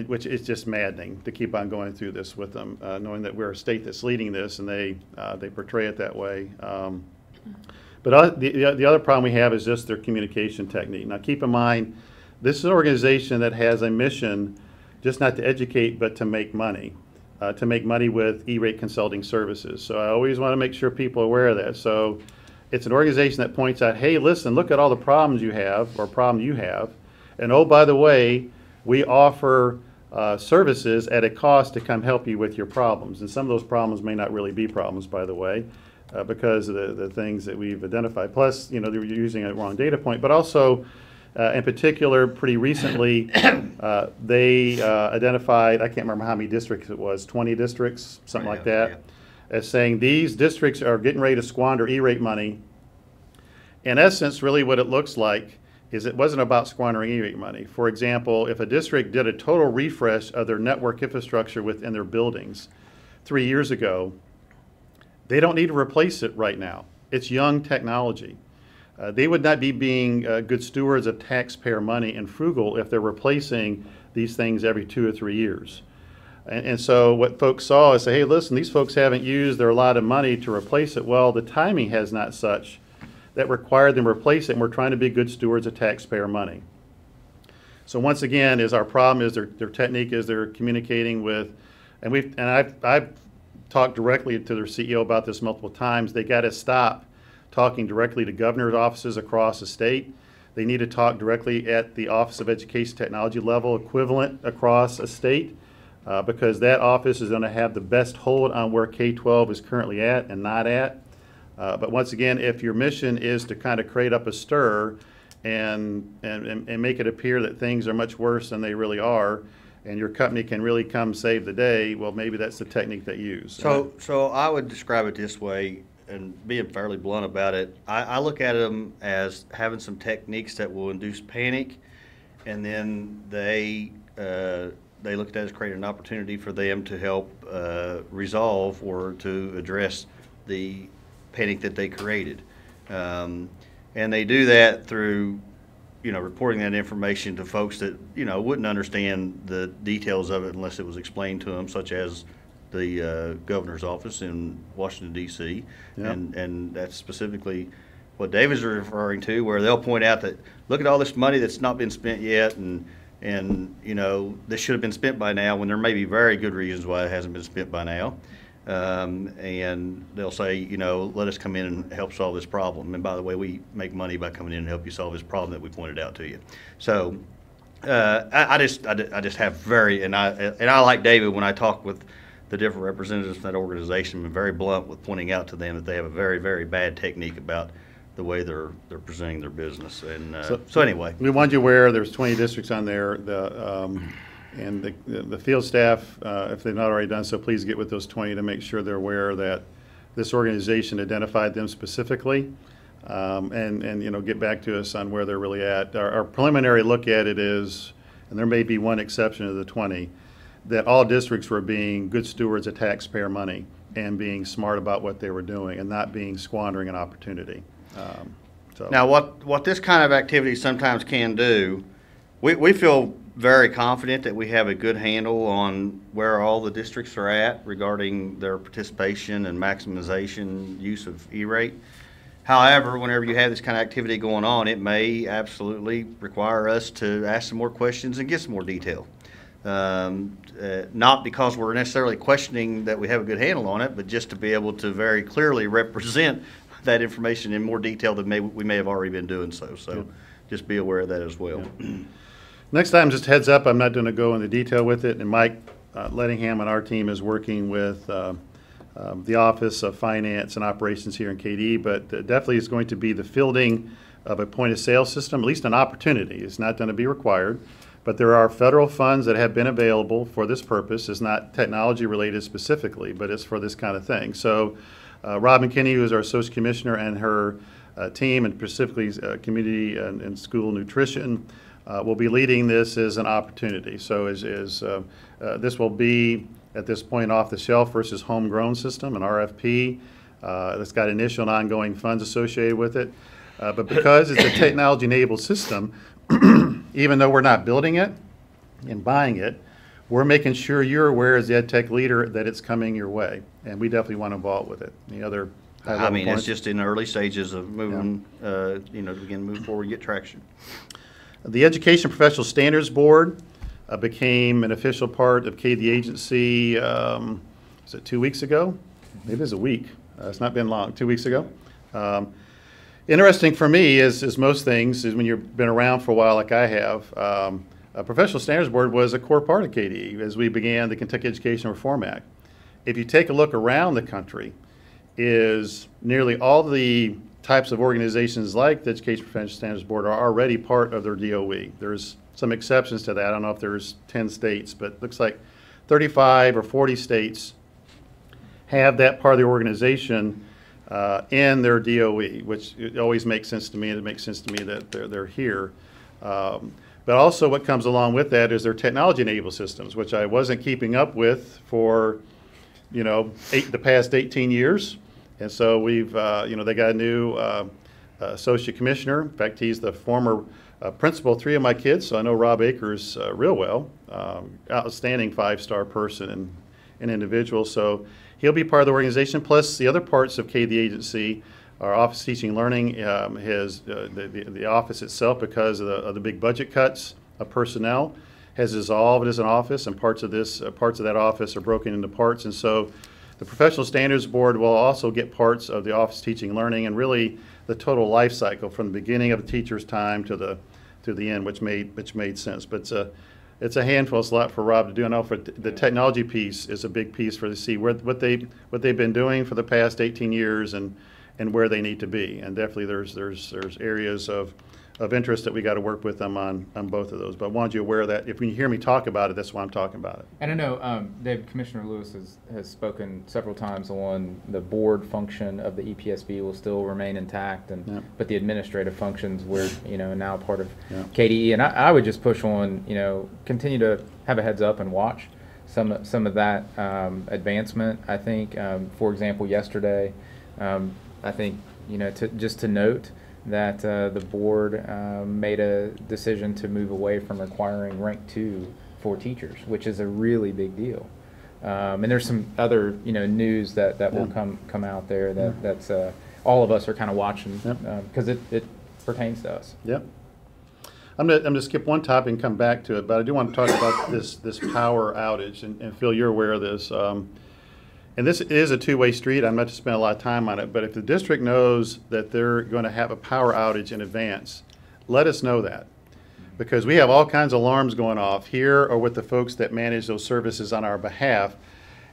S1: which is just maddening to keep on going through this with them, knowing that we're a state that's leading this, and they portray it that way. But the other problem we have is just their communication technique. Now, keep in mind, this is an organization that has a mission just not to educate, but to make money with E-rate consulting services. So I always want to make sure people are aware of that. So it's an organization that points out, hey, listen, look at all the problems you have, or problem you have, and oh, by the way, we offer services at a cost to come help you with your problems. And some of those problems may not really be problems, by the way, because of the things that we've identified. Plus, you know, they're using a wrong data point, but also, in particular, pretty recently, they identified, I can't remember how many districts it was, 20 districts, something like that, as saying these districts are getting ready to squander E-rate money. In essence, really what it looks like is it wasn't about squandering E-rate money. For example, if a district did a total refresh of their network infrastructure within their buildings 3 years ago, they don't need to replace it right now. It's young technology. They would not be being good stewards of taxpayer money and frugal if they're replacing these things every 2 or 3 years. And so what folks saw is say, hey, listen, these folks haven't used their allotted money to replace it. Well, the timing has not such that required them to replace it, and we're trying to be good stewards of taxpayer money. So once again, is our problem is their technique is they're communicating with, and I've talked directly to their CEO about this multiple times. They got to stop talking directly to governor's offices across the state. They need to talk directly at the Office of Education Technology level equivalent across a state, because that office is going to have the best hold on where K-12 is currently at and not at. But once again, if your mission is to kind of create up a stir and make it appear that things are much worse than they really are, and your company can really come save the day, well, maybe that's the technique they use.
S3: So I would describe it this way, and being fairly blunt about it, I look at them as having some techniques that will induce panic, and then they look at that as creating an opportunity for them to help resolve or to address the panic that they created. And they do that through, you know, reporting that information to folks that, you know, wouldn't understand the details of it unless it was explained to them, such as the governor's office in Washington, D.C.
S1: Yep.
S3: And that's specifically what David's referring to, where they'll point out that, look at all this money that's not been spent yet, and you know, this should have been spent by now, when there may be very good reasons why it hasn't been spent by now. And they'll say, you know, let us come in and help solve this problem. And by the way, we make money by coming in and help you solve this problem that we pointed out to you. So I just have very, and I like David when I talk with the different representatives from that organization, I'm very blunt with pointing out to them that they have a very, very bad technique about the way they're presenting their business. And so anyway,
S1: we want you aware there's 20 districts on there. And the field staff, if they've not already done so, please get with those 20 to make sure they're aware that this organization identified them specifically, and you know, get back to us on where they're really at. Our preliminary look at it is, and there may be one exception to the 20, that all districts were being good stewards of taxpayer money and being smart about what they were doing and not being squandering an opportunity. So.
S3: Now, what this kind of activity sometimes can do, we feel very confident that we have a good handle on where all the districts are at regarding their participation and maximization use of E-rate. However, whenever you have this kind of activity going on, it may absolutely require us to ask some more questions and get some more detail. Not because we're necessarily questioning that we have a good handle on it, but just to be able to very clearly represent that information in more detail than we may have already been doing so. So yep. Just be aware of that as well.
S1: Yep. Next time, just heads up, I'm not going to go into detail with it, and Mike Lettingham on our team is working with the Office of Finance and Operations here in KD, but definitely is going to be the fielding of a point-of-sale system, at least an opportunity. It's not going to be required, but there are federal funds that have been available for this purpose. It's not technology related specifically, but it's for this kind of thing. So Robin Kinney, who is our Associate Commissioner, and her team, and specifically Community and School Nutrition, will be leading this as an opportunity. So this will be, at this point, off the shelf versus homegrown system, an RFP. It's got initial and ongoing funds associated with it. But because it's a technology-enabled system, even though we're not building it and buying it, we're making sure you're aware as the EdTech leader that it's coming your way. And we definitely want to involve with it. Any other high-level
S3: I mean,
S1: points?
S3: it's just in the early stages of moving, to begin to move forward, get traction.
S1: The Education Professional Standards Board became an official part of KD agency, was it 2 weeks ago? Maybe it was a week. It's not been long, 2 weeks ago. Interesting for me, is most things, is when you've been around for a while like I have, a Professional Standards Board was a core part of KDE as we began the Kentucky Education Reform Act. If you take a look around the country, is nearly all the types of organizations like the Education Professional Standards Board are already part of their DOE. There's some exceptions to that. I don't know if there's 10 states, but it looks like 35 or 40 states have that part of the organization in their DOE, which it always makes sense to me, and it makes sense to me that they're here. But also what comes along with that is their technology-enabled systems, which I wasn't keeping up with for, the past 18 years. And so we've, they got a new associate commissioner. In fact, he's the former principal of 3 of my kids, so I know Rob Akers real well. Outstanding 5-star person and individual. So he'll be part of the organization. Plus the other parts of KD agency, our Office of Teaching and Learning, the office itself, because of the big budget cuts of personnel, has dissolved as an office, and parts of that office are broken into parts. And so the Professional Standards Board will also get parts of the Office of Teaching and Learning, and really the total life cycle from the beginning of the teacher's time to the end, which made sense. But it's a handful. It's a lot for Rob to do. I know for the technology piece is a big piece for the C, what they've been doing for the past 18 years and where they need to be. And definitely there's areas of interest that we got to work with them on both of those. But I wanted you aware of that. If you hear me talk about it, that's why I'm talking about it.
S2: And I know Commissioner Lewis has spoken several times on the board function of the EPSB will still remain intact, but the administrative functions were now part of KDE. And I would just push on continue to have a heads up and watch some of that advancement. I think, for example, yesterday, I think to note that the board made a decision to move away from requiring rank 2 for teachers, which is a really big deal. And there's some other news that will come out there that's all of us are kind of watching because it pertains to us.
S1: Yep. I'm gonna skip one topic and come back to it, but I do want to talk about this power outage, and Phil, you're aware of this. And this is a two-way street. I'm not going to spend a lot of time on it, but if the district knows that they're going to have a power outage in advance, let us know that. Because we have all kinds of alarms going off here or with the folks that manage those services on our behalf,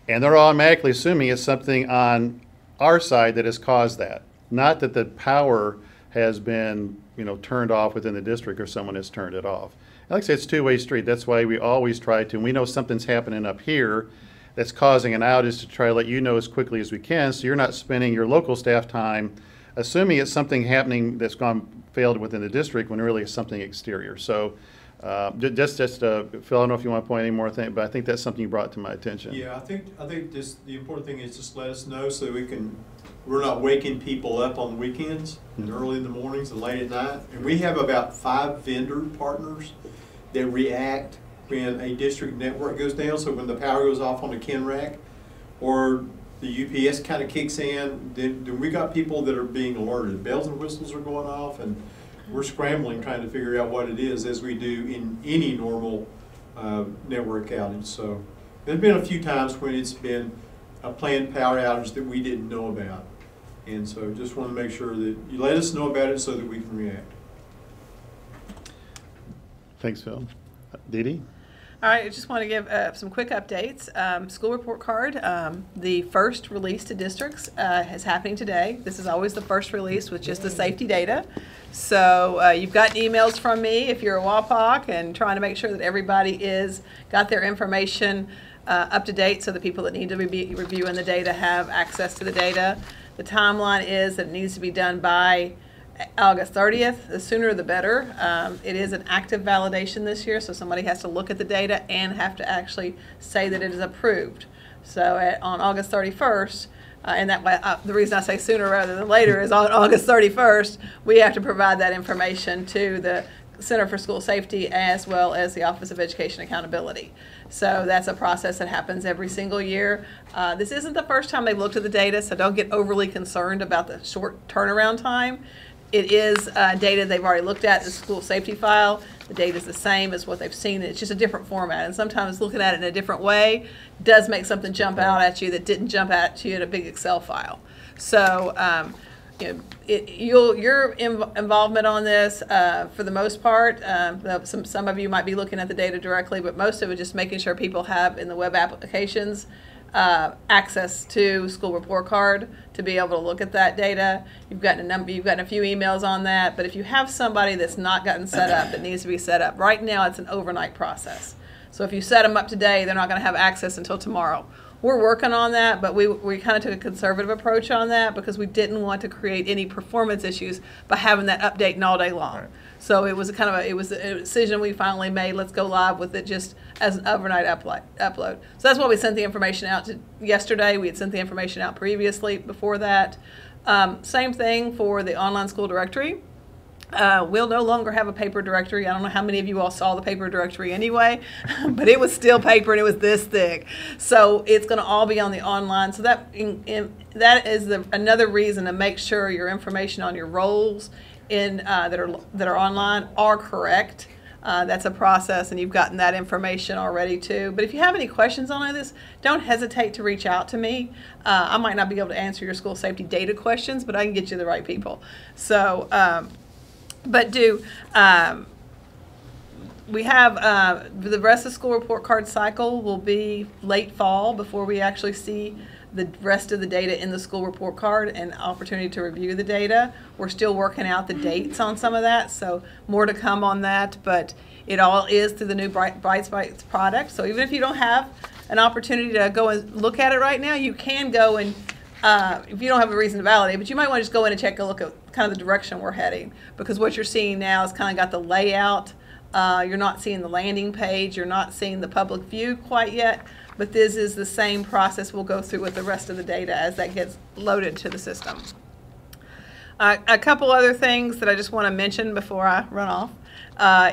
S1: and they're automatically assuming it's something on our side that has caused that. Not that the power has been turned off within the district or someone has turned it off. And like I say, it's a two-way street. That's why we always try to, and we know something's happening up here that's causing an outage, to try to let you know as quickly as we can, so you're not spending your local staff time assuming it's something happening that's failed within the district when really it's something exterior. So just Phil, I don't know if you want to point any more thing, but I think that's something you brought to my attention.
S5: Yeah, I think the important thing is just let us know so that we're not waking people up on weekends and early in the mornings and late at night. And we have about 5 vendor partners that react when a district network goes down. So when the power goes off on the KENRAC or the UPS kind of kicks in, then we got people that are being alerted. Bells and whistles are going off, and we're scrambling trying to figure out what it is, as we do in any normal network outage. So there's been a few times when it's been a planned power outage that we didn't know about. And so just want to make sure that you let us know about it so that we can react.
S1: Thanks, Phil. Dee Dee?
S4: All right, I just want to give some quick updates. School report card, the first release to districts is happening today. This is always the first release with just the safety data. So you've gotten emails from me if you're a WAPOC and trying to make sure that everybody got their information up to date, so the people that need to be reviewing the data have access to the data. The timeline is that it needs to be done by August 30th. The sooner the better. It is an active validation this year, so somebody has to look at the data and have to actually say that it is approved. So on August 31st, And that the reason I say sooner rather than later is on August 31st, we have to provide that information to the Center for School Safety as well as the Office of Education Accountability. So that's a process that happens every single year. This isn't the first time they've looked at the data, so don't get overly concerned about the short turnaround time. It is data they've already looked at, the school safety file. The data is the same as what they've seen. It's just a different format. And sometimes looking at it in a different way does make something jump out at you that didn't jump out at you in a big Excel file. So your involvement on this, for the most part, some of you might be looking at the data directly, but most of it just making sure people have in the web applications access to school report card to be able to look at that data. You've gotten a few emails on that, but if you have somebody that's not gotten set up, that needs to be set up, right now it's an overnight process. So if you set them up today, they're not going to have access until tomorrow. We're working on that, but we kind of took a conservative approach on that because we didn't want to create any performance issues by having that updating all day long. Right. So it was a decision we finally made. Let's go live with it just as an overnight upload. So that's why we sent the information out yesterday. We had sent the information out previously before that. Same thing for the online school directory. We'll no longer have a paper directory. I don't know how many of you all saw the paper directory anyway, but it was still paper and it was this thick. So it's going to all be on the online. So that is another reason to make sure your information on your roles that are online are correct. That's a process, and you've gotten that information already too. But if you have any questions on this, don't hesitate to reach out to me. I might not be able to answer your school safety data questions, but I can get you the right people. So. We have the rest of the school report card cycle will be late fall before we actually see the rest of the data in the school report card and opportunity to review the data. We're still working out the dates on some of that, so more to come on that, but it all is through the new Brightspace product. So even if you don't have an opportunity to go and look at it right now, you can go and if you don't have a reason to validate, but you might want to just go in and take a look at kind of the direction we're heading, because what you're seeing now is kind of got the layout. You're not seeing the landing page. You're not seeing the public view quite yet, but this is the same process we'll go through with the rest of the data as that gets loaded to the system. A couple other things that I just want to mention before I run off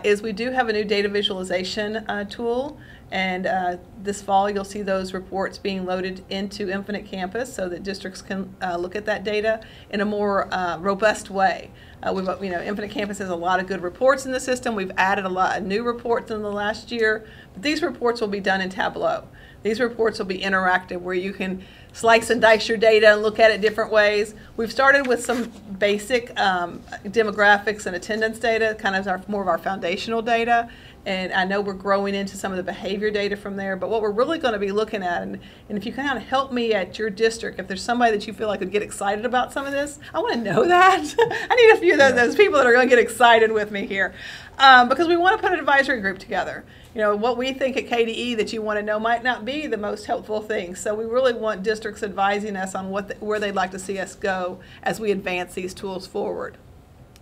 S4: is we do have a new data visualization tool. And this fall, you'll see those reports being loaded into Infinite Campus so that districts can look at that data in a more robust way. Infinite Campus has a lot of good reports in the system. We've added a lot of new reports in the last year. But these reports will be done in Tableau. These reports will be interactive where you can slice and dice your data and look at it different ways. We've started with some basic demographics and attendance data, kind of more of our foundational data. And I know we're growing into some of the behavior data from there, but what we're really going to be looking at, and if you can kind of help me at your district, if there's somebody that you feel like would get excited about some of this, I want to know that. I need a few of those people that are going to get excited with me here, because we want to put an advisory group together. What we think at KDE that you want to know might not be the most helpful thing, so we really want districts advising us on where they'd like to see us go as we advance these tools forward.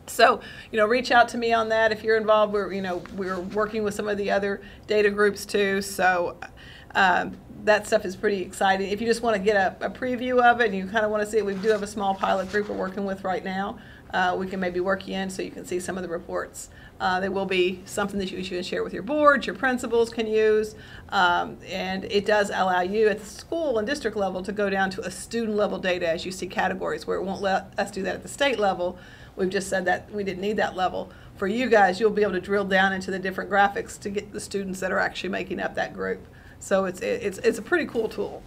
S4: So, reach out to me on that if you're involved. We're working with some of the other data groups too. So that stuff is pretty exciting. If you just want to get a preview of it and you kind of want to see it, we do have a small pilot group we're working with right now. We can maybe work you in so you can see some of the reports. There will be something that you can share with your board, your principals can use, and it does allow you at the school and district level to go down to a student level data as you see categories, where it won't let us do that at the state level. We've just said that we didn't need that level. For you guys, you'll be able to drill down into the different graphics to get the students that are actually making up that group. So it's a pretty cool tool.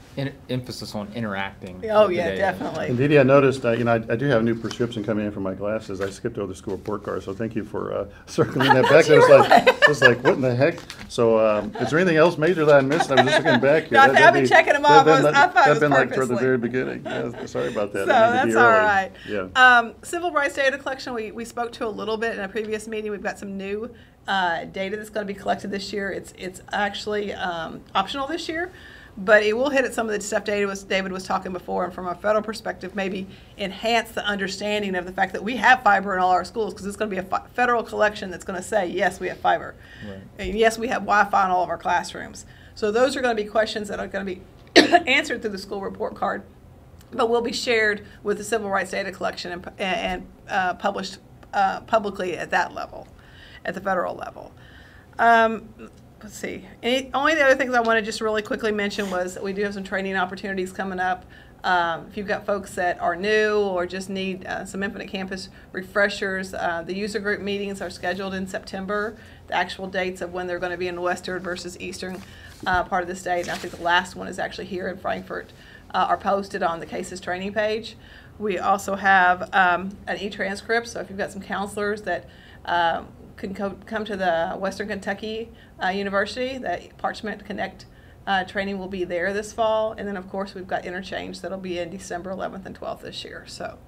S2: Emphasis on interacting.
S4: Oh yeah, definitely.
S1: And Didi, I noticed, I do have a new prescription coming in for my glasses. I skipped over the school report card, so thank you for circling that back. It was like, what in the heck? So is there anything else major that I missed? I was just looking back here.
S4: No, I've been checking them off. I thought it was
S1: That'd been like
S4: purposely.
S1: toward the very beginning. Yeah, sorry about that.
S4: So that's all right.
S1: Yeah.
S4: Civil rights data collection, we spoke to a little bit in a previous meeting. We've got some new data that's going to be collected this year. It's actually optional this year, but it will hit at some of the stuff David was talking before, and from a federal perspective, maybe enhance the understanding of the fact that we have fiber in all our schools, because it's going to be a federal collection that's going to say, yes, we have fiber. Right. And yes, we have Wi-Fi in all of our classrooms. So those are going to be questions that are going to be answered through the school report card. but will be shared with the civil rights data collection and published publicly at that level, at the federal level. Let's see. Only the other things I want to just really quickly mention was that we do have some training opportunities coming up. If you've got folks that are new or just need some Infinite Campus refreshers, the user group meetings are scheduled in September. The actual dates of when they're going to be in the western versus eastern part of the state, and I think the last one is actually here in Frankfurt, are posted on the cases training page. We also have an e-transcript, so if you've got some counselors that can come to the Western Kentucky University, that Parchment Connect training will be there this fall. And then, of course, we've got Interchange that'll be in December 11th and 12th this year. So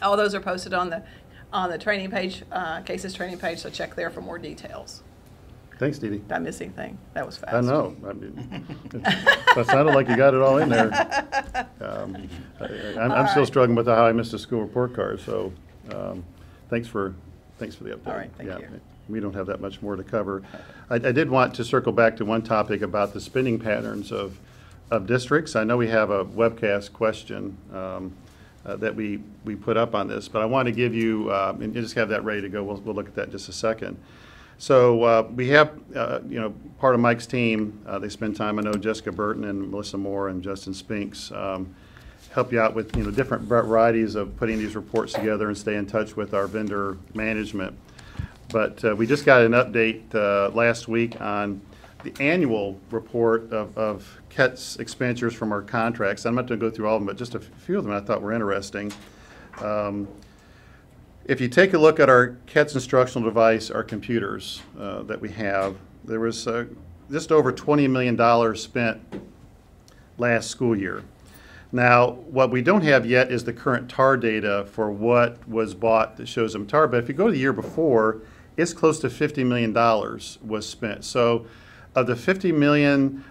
S4: all those are posted on the training page, cases training page, so check there for more details.
S1: Thanks, Dee Dee.
S4: Did I miss anything? That was fast.
S1: I know. I mean, that sounded like you got it all in there. I'm still struggling with how I missed a school report card. So thanks for the update.
S4: All right, thank you.
S1: We don't have that much more to cover. I did want to circle back to one topic about the spending patterns of districts. I know we have a webcast question that we put up on this, but I want to give you, and you just have that ready to go. We'll look at that in just a second. So we have, part of Mike's team, they spend time, I know Jessica Burton and Melissa Moore and Justin Spinks help you out with, different varieties of putting these reports together and stay in touch with our vendor management. But we just got an update last week on the annual report of KET's expenditures from our contracts. I'm not going to go through all of them, but just a few of them I thought were interesting. If you take a look at our KET's instructional device, our computers that we have, there was just over $20 million spent last school year. Now, what we don't have yet is the current TAR data for what was bought that shows them TAR, but if you go to the year before, it's close to $50 million was spent. So of the $50 million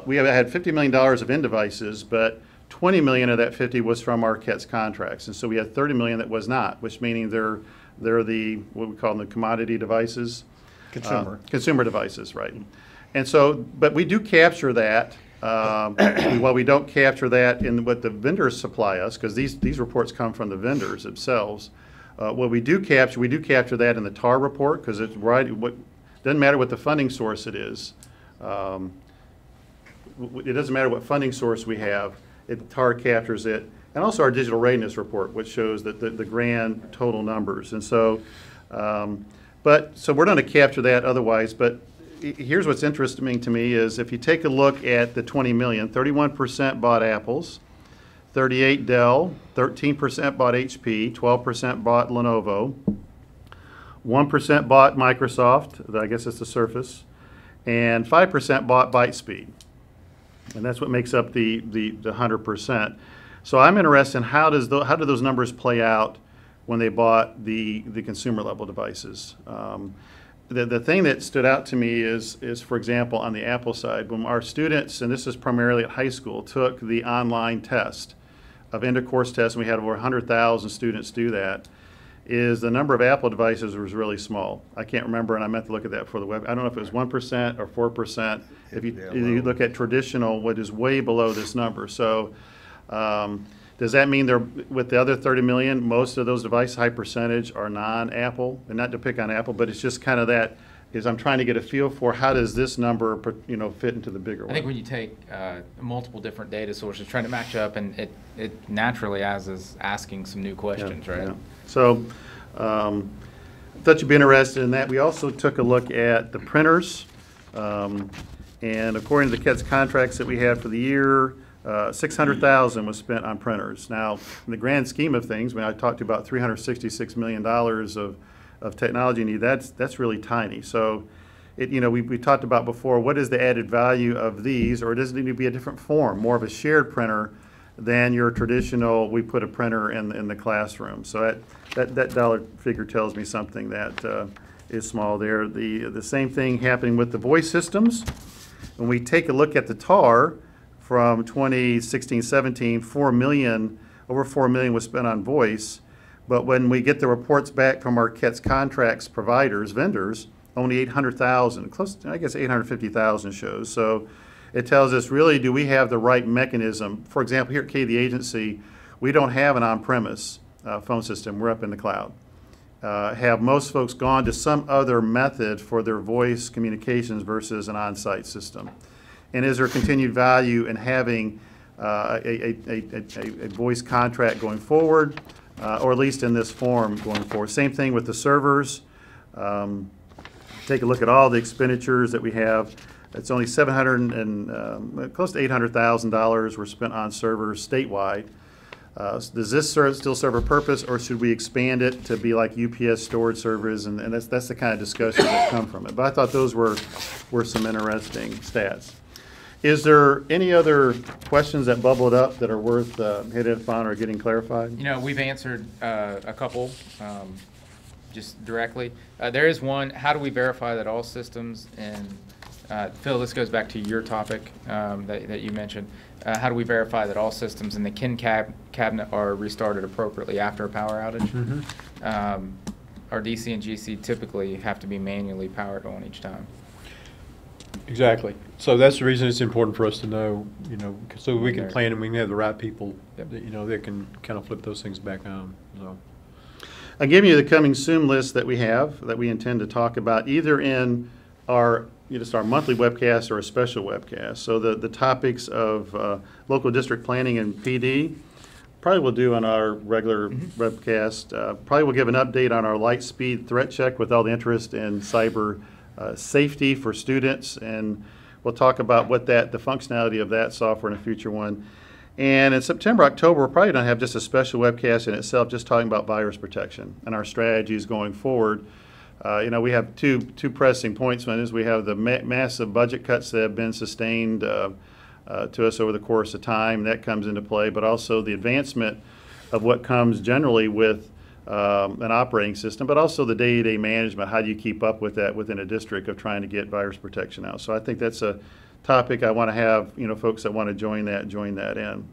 S1: we had $50 million of end devices, but 20 million of that 50 was from our KET's contracts. And so we had 30 million that was not, which meaning they're the, what we call them, the commodity devices. Consumer devices, right. And so, but we do capture that. While we don't capture that in what the vendors supply us, because these reports come from the vendors themselves, what we do capture that in the TAR report, because it's right. Doesn't matter what the funding source it is. It doesn't matter what funding source we have. TAR captures it, and also our digital readiness report, which shows that the grand total numbers. And so, so we're going to capture that otherwise. But here's what's interesting to me is if you take a look at the 20 million, 31% bought Apples, 38 Dell, 13% bought HP, 12% bought Lenovo, 1% bought Microsoft, I guess it's the Surface, and 5% bought Bytespeed. And that's what makes up the 100%. So I'm interested in how do those numbers play out when they bought the consumer level devices. The thing that stood out to me is, for example, on the Apple side, when our students, and this is primarily at high school, took the online test of end of course tests, and we had over 100,000 students do that, is the number of Apple devices was really small. I can't remember, and I meant to look at that for the web. I don't know if it was 1% or 4%. If you look at traditional, what is way below this number. So does that mean with the other 30 million, most of those devices, high percentage, are non-Apple? And not to pick on Apple, but it's just kind of that, is I'm trying to get a feel for how does this number fit into the bigger one.
S2: I think when you take multiple different data sources, trying to match up, and it naturally is asking some new questions, right? Yeah.
S1: So I thought you'd be interested in that. We also took a look at the printers, and according to the KET's contracts that we had for the year, $600,000 was spent on printers. Now, in the grand scheme of things, when I talked to you about $366 million of technology need, that's really tiny. So, we talked about before, what is the added value of these, or does it need to be a different form, more of a shared printer than your traditional, we put a printer in the classroom. So that dollar figure tells me something that is small there. The same thing happening with the voice systems. When we take a look at the TAR from 2016-17, over 4 million was spent on voice. But when we get the reports back from our KET's contracts providers, vendors, only 800,000, close to, I guess 850,000 shows. So it tells us really, do we have the right mechanism? For example, here at K, the agency, we don't have an on-premise phone system. We're up in the cloud. Have most folks gone to some other method for their voice communications versus an on-site system? And is there continued value in having a voice contract going forward, or at least in this form going forward? Same thing with the servers. Take a look at all the expenditures that we have. It's only $700 and close to $800,000 were spent on servers statewide. Does this still serve a purpose, or should we expand it to be like UPS storage servers? And that's the kind of discussions that come from it. But I thought those were some interesting stats. Is there any other questions that bubbled up that are worth hitting upon or getting clarified?
S2: You know, we've answered a couple just directly. There is one, how do we verify that all systems, and Phil, this goes back to your topic that you mentioned. How do we verify that all systems in the KIN cabinet are restarted appropriately after a power outage? Mm-hmm. Our DC and GC typically have to be manually powered on each time.
S6: Exactly. So that's the reason it's important for us to know, you know, so we can plan and we can have the right people, that, you know, that can kind of flip those things back on. So
S1: I'm giving you the coming soon list that we have, that we intend to talk about either in our our monthly webcast or a special webcast. So the topics of local district planning and PD, probably we'll do on our regular webcast. Probably we'll give an update on our light speed threat check with all the interest in cyber safety for students, and we'll talk about what the functionality of that software in a future one. And in September, October, we're probably going to have just a special webcast in itself, just talking about virus protection and our strategies going forward. We have two pressing points. One is we have the massive budget cuts that have been sustained to us over the course of time. That comes into play, but also the advancement of what comes generally with an operating system, but also the day-to-day management. How do you keep up with that within a district of trying to get virus protection out? So I think that's a topic I want to have, folks that want to join that in.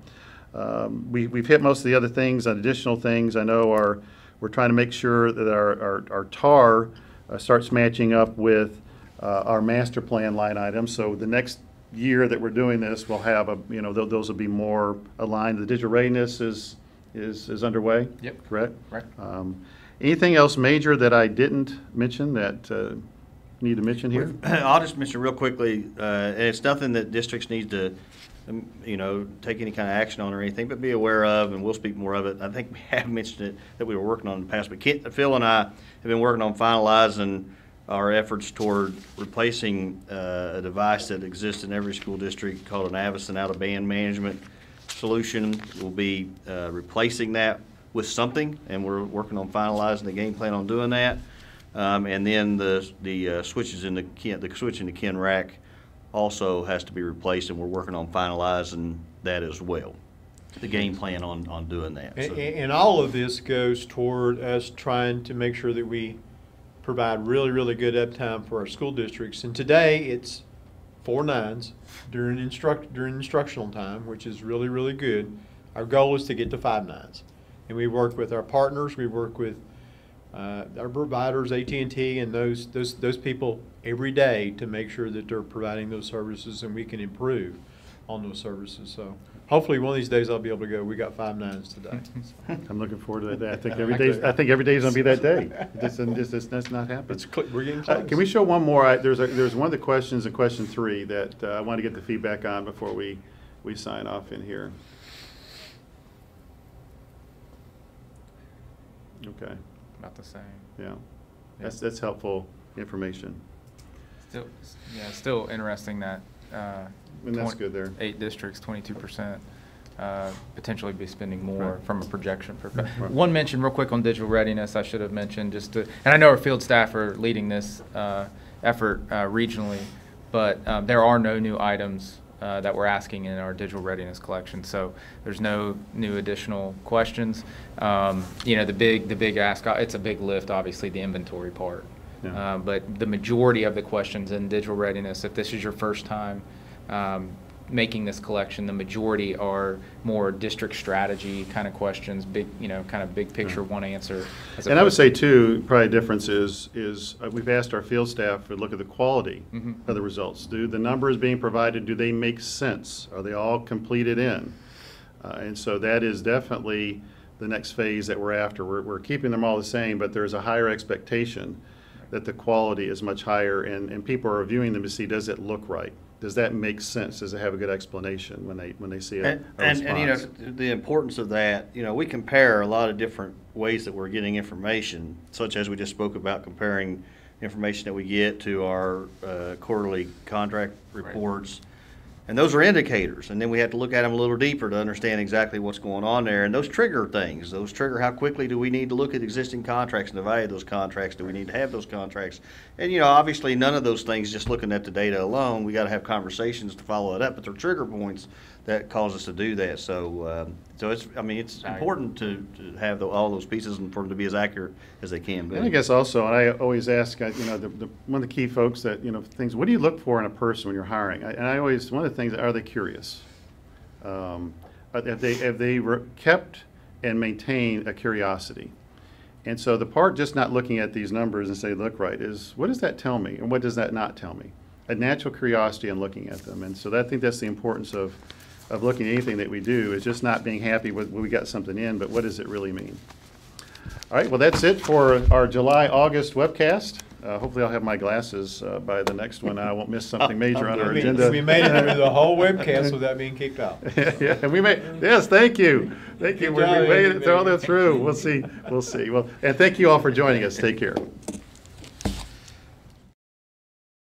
S1: We've hit most of the other things. And additional things I know we're trying to make sure that our TAR starts matching up with our master plan line items. So the next year that we're doing this, we'll have those will be more aligned. The digital readiness is underway.
S2: Yep.
S1: Correct.
S2: Right.
S1: Anything else major that I didn't mention that need to mention here?
S3: I'll just mention real quickly, and it's nothing that districts need to, take any kind of action on or anything, but be aware of, and we'll speak more of it. I think we have mentioned it that we were working on in the past, but Phil and I have been working on finalizing our efforts toward replacing a device that exists in every school district called an Avison out-of-band management solution. We'll be replacing that with something, and we're working on finalizing the game plan on doing that. And then the switches in the switch in the KIN rack also has to be replaced, and we're working on finalizing that as well. The game plan on doing that. So.
S6: And all of this goes toward us trying to make sure that we provide really, really good uptime for our school districts. And today it's 4 9s during instructional time, which is really, really good. Our goal is to get to 5 9s. And we work with our partners, we work with our providers, AT&T, and those people every day to make sure that they're providing those services and we can improve on those services. So hopefully one of these days I'll be able to go, we got 5 9s today.
S1: I'm looking forward to that day. I think every day is going to be that day. That's not happening.
S6: We're getting close.
S1: Can we show one more? There's one of the questions in question 3 that I want to get the feedback on before we sign off in here. Okay.
S2: About the same.
S1: Yeah. That's helpful information.
S2: Still interesting that
S1: And that's good there.
S2: 8 districts, 22%, potentially be spending more
S1: Right.
S2: from a projection perspective.
S1: Right.
S2: One mention real quick on digital readiness I should have mentioned, and I know our field staff are leading this effort regionally, but there are no new items that we're asking in our digital readiness collection. So there's no new additional questions. The big ask, it's a big lift, obviously, the inventory part. Yeah. But the majority of the questions in digital readiness, if this is your first time making this collection, the majority are more district strategy kind of questions, big, kind of big picture, one answer.
S1: And I would say too, probably difference is we've asked our field staff to look at the quality of the results. Do the numbers being provided, do they make sense? Are they all completed in? And so that is definitely the next phase that we're after. We're keeping them all the same, but there's a higher expectation that the quality is much higher, and people are reviewing them to see, does it look right? Does that make sense? Does it have a good explanation when they see a response?
S3: And the importance of that, we compare a lot of different ways that we're getting information, such as we just spoke about comparing information that we get to our quarterly contract reports. And those are indicators, and then we have to look at them a little deeper to understand exactly what's going on there. And those trigger things. Those trigger how quickly do we need to look at existing contracts and evaluate those contracts? Do we need to have those contracts? And obviously none of those things, just looking at the data alone, we got to have conversations to follow it up. But they're trigger points that cause us to do that. So, it's important to have all those pieces and for them to be as accurate as they can be.
S1: And I guess also, and I always ask, one of the key folks that, things, what do you look for in a person when you're hiring? And I always, one of the things, are they curious? Have they kept and maintained a curiosity? And so the part just not looking at these numbers and say, look right, is what does that tell me? And what does that not tell me? A natural curiosity in looking at them. And so I think that's the importance of looking at anything that we do, is just not being happy with when we got something in, but what does it really mean? All right, well, that's it for our July-August webcast. Hopefully I'll have my glasses by the next one. I won't miss something major on our agenda.
S6: We made it through the whole webcast without being kicked out.
S1: Yeah, we made. Yes, thank you. Thank you. We made it all the way through. We'll see. Well, and thank you all for joining us. Take care.